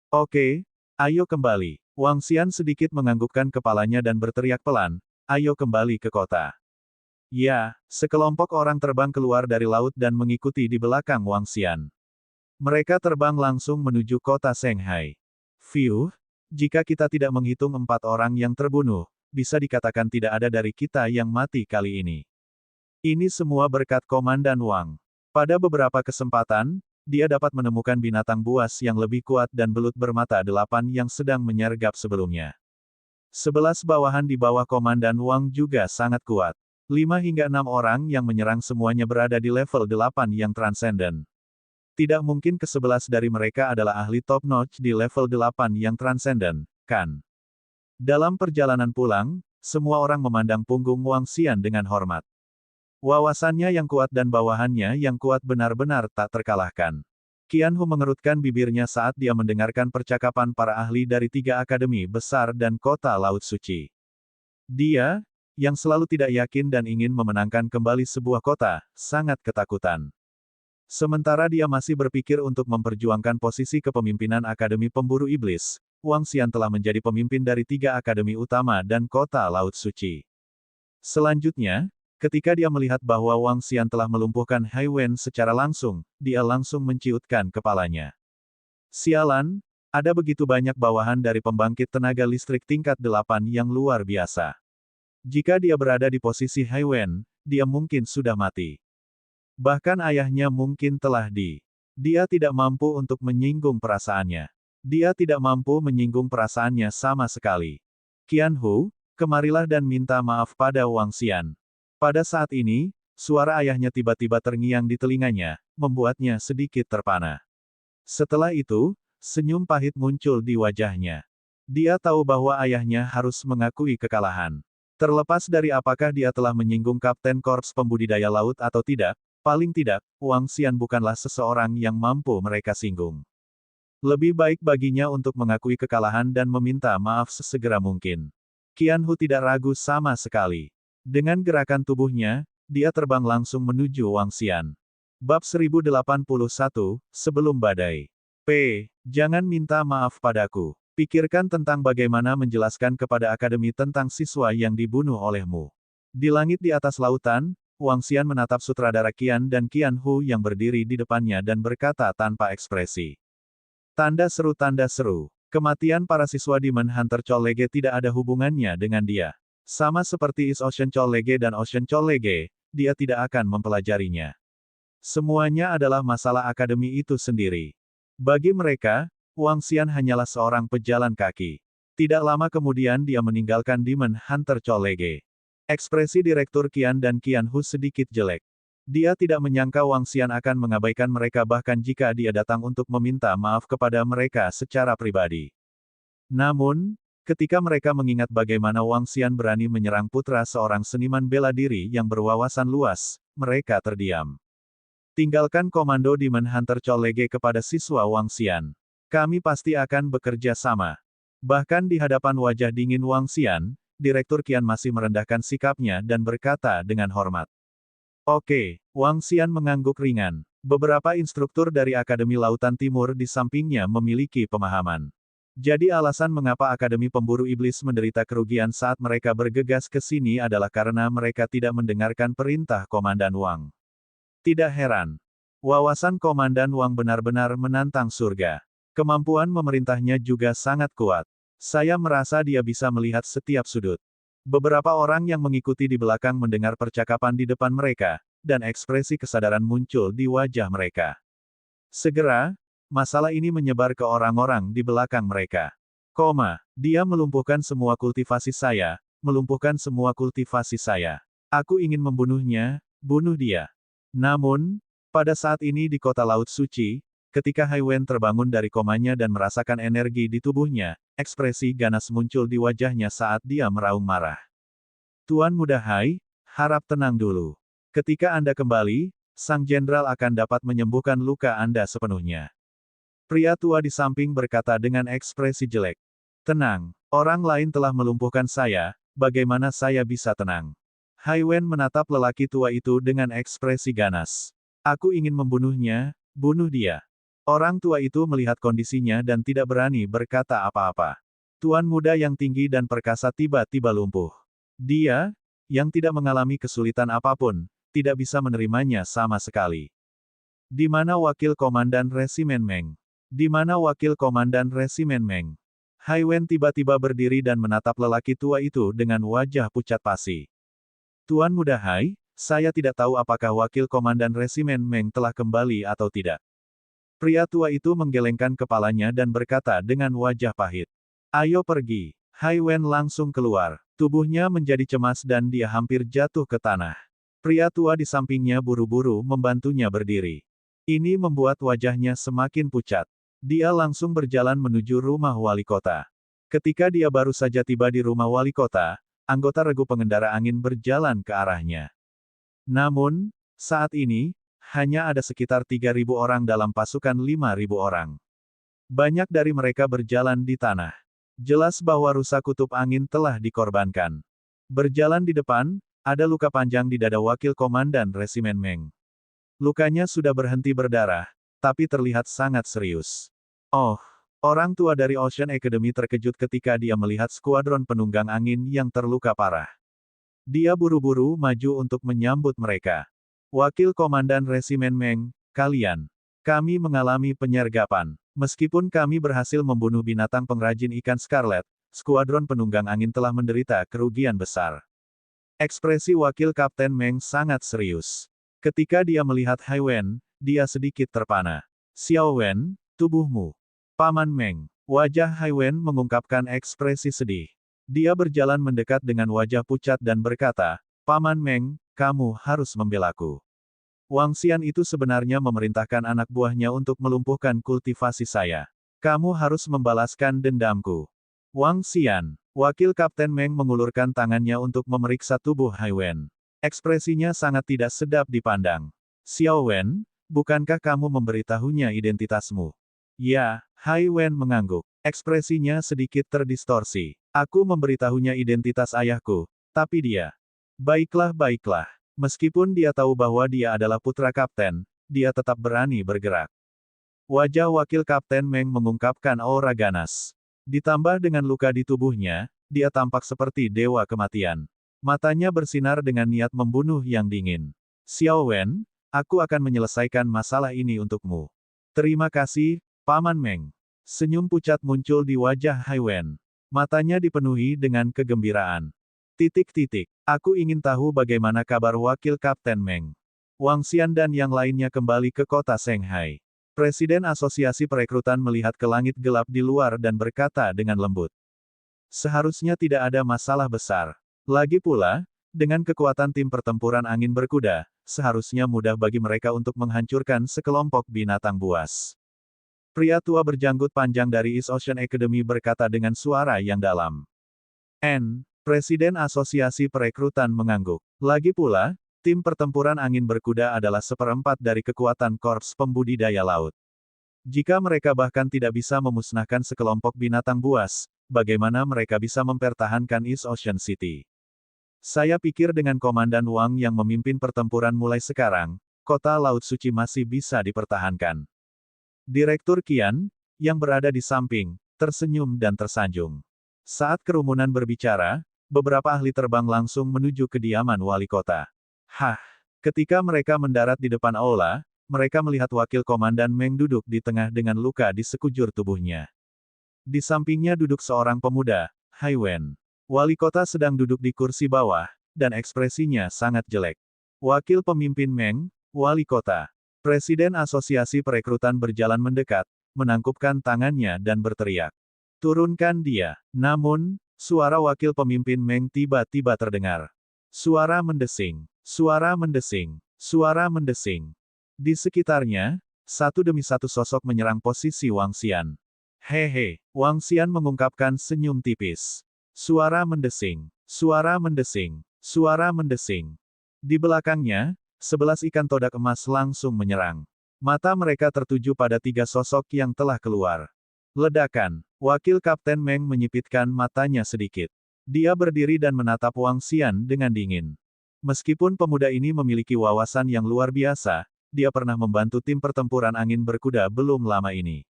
Oke, ayo kembali. Wang Xian sedikit menganggukkan kepalanya dan berteriak pelan, ayo kembali ke kota. Ya, sekelompok orang terbang keluar dari laut dan mengikuti di belakang Wang Xian. Mereka terbang langsung menuju kota Shanghai. Fiuh, jika kita tidak menghitung 4 orang yang terbunuh, bisa dikatakan tidak ada dari kita yang mati kali ini. Ini semua berkat Komandan Wang. Pada beberapa kesempatan, dia dapat menemukan binatang buas yang lebih kuat dan belut bermata 8 yang sedang menyergap sebelumnya. 11 bawahan di bawah Komandan Wang juga sangat kuat. 5 hingga 6 orang yang menyerang semuanya berada di level 8 yang transenden. Tidak mungkin ke-11 dari mereka adalah ahli top-notch di level 8 yang transenden, kan? Dalam perjalanan pulang, semua orang memandang punggung Wang Xian dengan hormat. Wawasannya yang kuat dan bawahannya yang kuat benar-benar tak terkalahkan. Qianhu mengerutkan bibirnya saat dia mendengarkan percakapan para ahli dari 3 akademi besar dan kota Laut Suci. Dia, yang selalu tidak yakin dan ingin memenangkan kembali sebuah kota, sangat ketakutan. Sementara dia masih berpikir untuk memperjuangkan posisi kepemimpinan Akademi Pemburu Iblis, Wang Xian telah menjadi pemimpin dari 3 akademi utama dan kota Laut Suci. Selanjutnya, ketika dia melihat bahwa Wang Xian telah melumpuhkan Hai Wen secara langsung, dia langsung menciutkan kepalanya. Sialan, ada begitu banyak bawahan dari pembangkit tenaga listrik tingkat 8 yang luar biasa. Jika dia berada di posisi Hai Wen, dia mungkin sudah mati. Bahkan ayahnya mungkin telah di. Dia tidak mampu untuk menyinggung perasaannya. Dia tidak mampu menyinggung perasaannya sama sekali. Qianhu, kemarilah dan minta maaf pada Wang Xian. Pada saat ini, suara ayahnya tiba-tiba terngiang di telinganya, membuatnya sedikit terpana. Setelah itu, senyum pahit muncul di wajahnya. Dia tahu bahwa ayahnya harus mengakui kekalahan. Terlepas dari apakah dia telah menyinggung Kapten Korps Pembudidaya Laut atau tidak, paling tidak, Wang Xian bukanlah seseorang yang mampu mereka singgung. Lebih baik baginya untuk mengakui kekalahan dan meminta maaf sesegera mungkin. Qianhu tidak ragu sama sekali. Dengan gerakan tubuhnya, dia terbang langsung menuju Wang Xian. Bab 1081, Sebelum Badai. Jangan minta maaf padaku. Pikirkan tentang bagaimana menjelaskan kepada akademi tentang siswa yang dibunuh olehmu. Di langit di atas lautan, Wang Xian menatap sutradara Qian dan Qianhu yang berdiri di depannya dan berkata tanpa ekspresi. Tanda seru, Kematian para siswa Demon Hunter Chollege tidak ada hubungannya dengan dia. Sama seperti East Ocean Chollege dan Ocean Chollege, dia tidak akan mempelajarinya. Semuanya adalah masalah akademi itu sendiri. Bagi mereka, Wang Xian hanyalah seorang pejalan kaki. Tidak lama kemudian dia meninggalkan Demon Hunter Chollege. Ekspresi Direktur Qian dan Qian Hu sedikit jelek. Dia tidak menyangka Wang Xian akan mengabaikan mereka bahkan jika dia datang untuk meminta maaf kepada mereka secara pribadi. Namun, ketika mereka mengingat bagaimana Wang Xian berani menyerang putra seorang seniman bela diri yang berwawasan luas, mereka terdiam. Tinggalkan komando Demon Hunter Chollege kepada siswa Wang Xian. Kami pasti akan bekerja sama. Bahkan di hadapan wajah dingin Wang Xian, Direktur Qian masih merendahkan sikapnya dan berkata dengan hormat. Oke, Wang Xian mengangguk ringan. Beberapa instruktur dari Akademi Lautan Timur di sampingnya memiliki pemahaman. Jadi alasan mengapa Akademi Pemburu Iblis menderita kerugian saat mereka bergegas ke sini adalah karena mereka tidak mendengarkan perintah Komandan Wang. Tidak heran. Wawasan Komandan Wang benar-benar menantang surga. Kemampuan memerintahnya juga sangat kuat. Saya merasa dia bisa melihat setiap sudut. Beberapa orang yang mengikuti di belakang mendengar percakapan di depan mereka, dan ekspresi kesadaran muncul di wajah mereka. Segera, masalah ini menyebar ke orang-orang di belakang mereka. Dia melumpuhkan semua kultivasi saya, melumpuhkan semua kultivasi saya. Aku ingin membunuhnya, bunuh dia. Namun, pada saat ini di kota Laut Suci, ketika Hai Wen terbangun dari komanya dan merasakan energi di tubuhnya, ekspresi ganas muncul di wajahnya saat dia meraung marah. Tuan Muda Hai, harap tenang dulu. Ketika Anda kembali, Sang Jenderal akan dapat menyembuhkan luka Anda sepenuhnya. Pria tua di samping berkata dengan ekspresi jelek. Tenang, orang lain telah melumpuhkan saya, bagaimana saya bisa tenang? Hai Wen menatap lelaki tua itu dengan ekspresi ganas. Aku ingin membunuhnya, bunuh dia. Orang tua itu melihat kondisinya dan tidak berani berkata apa-apa. Tuan muda yang tinggi dan perkasa tiba-tiba lumpuh. Dia, yang tidak mengalami kesulitan apapun, tidak bisa menerimanya sama sekali. Di mana wakil komandan Resimen Meng? Di mana wakil komandan Resimen Meng? Hai Wen tiba-tiba berdiri dan menatap lelaki tua itu dengan wajah pucat pasi. Tuan muda Hai, saya tidak tahu apakah wakil komandan Resimen Meng telah kembali atau tidak. Pria tua itu menggelengkan kepalanya dan berkata dengan wajah pahit. Ayo pergi. Hai Wen langsung keluar. Tubuhnya menjadi cemas dan dia hampir jatuh ke tanah. Pria tua di sampingnya buru-buru membantunya berdiri. Ini membuat wajahnya semakin pucat. Dia langsung berjalan menuju rumah wali kota. Ketika dia baru saja tiba di rumah wali kota, anggota regu pengendara angin berjalan ke arahnya. Namun, saat ini, hanya ada sekitar 3.000 orang dalam pasukan 5.000 orang. Banyak dari mereka berjalan di tanah. Jelas bahwa rusa kutub angin telah dikorbankan. Berjalan di depan, ada luka panjang di dada wakil komandan Resimen Meng. Lukanya sudah berhenti berdarah, tapi terlihat sangat serius. Oh, orang tua dari Ocean Academy terkejut ketika dia melihat skuadron penunggang angin yang terluka parah. Dia buru-buru maju untuk menyambut mereka. Wakil Komandan Resimen Meng, kami mengalami penyergapan. Meskipun kami berhasil membunuh binatang pengrajin ikan Scarlet, skuadron penunggang angin telah menderita kerugian besar. Ekspresi Wakil Kapten Meng sangat serius. Ketika dia melihat Hai Wen, dia sedikit terpana. Xiao Wen, tubuhmu. Paman Meng. Wajah Hai Wen mengungkapkan ekspresi sedih. Dia berjalan mendekat dengan wajah pucat dan berkata, Paman Meng, kamu harus membelaku. Wang Xian itu sebenarnya memerintahkan anak buahnya untuk melumpuhkan kultivasi saya. Kamu harus membalaskan dendamku. Wang Xian, wakil Kapten Meng mengulurkan tangannya untuk memeriksa tubuh Hai Wen. Ekspresinya sangat tidak sedap dipandang. Xiao Wen, bukankah kamu memberitahunya identitasmu? Ya, Hai Wen mengangguk. Ekspresinya sedikit terdistorsi. Aku memberitahunya identitas ayahku, tapi dia. Baiklah. Meskipun dia tahu bahwa dia adalah putra kapten, dia tetap berani bergerak. Wajah wakil Kapten Meng mengungkapkan aura ganas. Ditambah dengan luka di tubuhnya, dia tampak seperti dewa kematian. Matanya bersinar dengan niat membunuh yang dingin. Xiao Wen, aku akan menyelesaikan masalah ini untukmu. Terima kasih, Paman Meng. Senyum pucat muncul di wajah Haiwen. Matanya dipenuhi dengan kegembiraan. Aku ingin tahu bagaimana kabar Wakil Kapten Meng. Wang Xian dan yang lainnya kembali ke kota Shanghai. Presiden Asosiasi Perekrutan melihat ke langit gelap di luar dan berkata dengan lembut. Seharusnya tidak ada masalah besar. Lagi pula, dengan kekuatan tim pertempuran angin berkuda, seharusnya mudah bagi mereka untuk menghancurkan sekelompok binatang buas. Pria tua berjanggut panjang dari East Ocean Academy berkata dengan suara yang dalam. Presiden Asosiasi Perekrutan mengangguk. Lagi pula, tim pertempuran angin berkuda adalah seperempat dari kekuatan korps pembudidaya laut. Jika mereka bahkan tidak bisa memusnahkan sekelompok binatang buas, bagaimana mereka bisa mempertahankan East Ocean City? Saya pikir dengan Komandan Wang yang memimpin pertempuran mulai sekarang, kota Laut Suci masih bisa dipertahankan. Direktur Qian, yang berada di samping, tersenyum dan tersanjung. Saat kerumunan berbicara, beberapa ahli terbang langsung menuju kediaman wali kota. Ketika mereka mendarat di depan aula, mereka melihat wakil komandan Meng duduk di tengah dengan luka di sekujur tubuhnya. Di sampingnya duduk seorang pemuda, Haiwen. Wali kota sedang duduk di kursi bawah, dan ekspresinya sangat jelek. Wakil pemimpin Meng, wali kota. Presiden Asosiasi Perekrutan berjalan mendekat, menangkupkan tangannya dan berteriak. Turunkan dia. Namun, suara wakil pemimpin Meng tiba-tiba terdengar. Suara mendesing. Suara mendesing. Suara mendesing. Di sekitarnya, satu demi satu sosok menyerang posisi Wang Xian. Hehe, Wang Xian mengungkapkan senyum tipis. Suara mendesing. Suara mendesing. Suara mendesing. Di belakangnya, 11 ikan todak emas langsung menyerang. Mata mereka tertuju pada 3 sosok yang telah keluar. Ledakan. Wakil Kapten Meng menyipitkan matanya sedikit. Dia berdiri dan menatap Wang Xian dengan dingin. Meskipun pemuda ini memiliki wawasan yang luar biasa, dia pernah membantu tim pertempuran angin berkuda belum lama ini.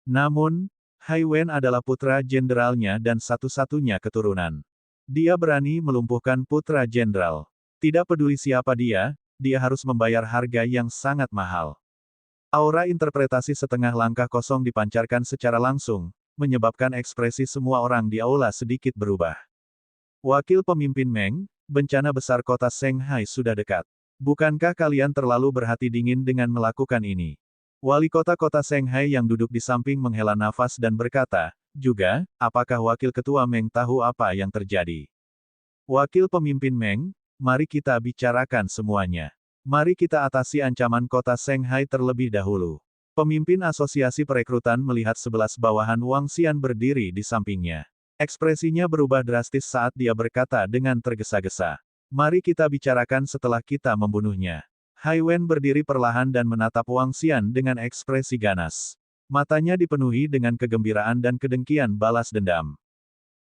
Namun, Haiwen adalah putra jenderalnya dan satu-satunya keturunan. Dia berani melumpuhkan putra jenderal. Tidak peduli siapa dia harus membayar harga yang sangat mahal. Aura interpretasi setengah langkah kosong dipancarkan secara langsung, menyebabkan ekspresi semua orang di aula sedikit berubah. Wakil pemimpin Meng, bencana besar kota Shanghai sudah dekat. Bukankah kalian terlalu berhati dingin dengan melakukan ini? Wali kota Shanghai yang duduk di samping menghela nafas dan berkata, juga, apakah wakil ketua Meng tahu apa yang terjadi? Wakil pemimpin Meng, mari kita bicarakan semuanya. Mari kita atasi ancaman kota Shanghai terlebih dahulu. Pemimpin Asosiasi Perekrutan melihat 11 bawahan Wang Xian berdiri di sampingnya. Ekspresinya berubah drastis saat dia berkata dengan tergesa-gesa. Mari kita bicarakan setelah kita membunuhnya. Haiwen berdiri perlahan dan menatap Wang Xian dengan ekspresi ganas. Matanya dipenuhi dengan kegembiraan dan kedengkian balas dendam.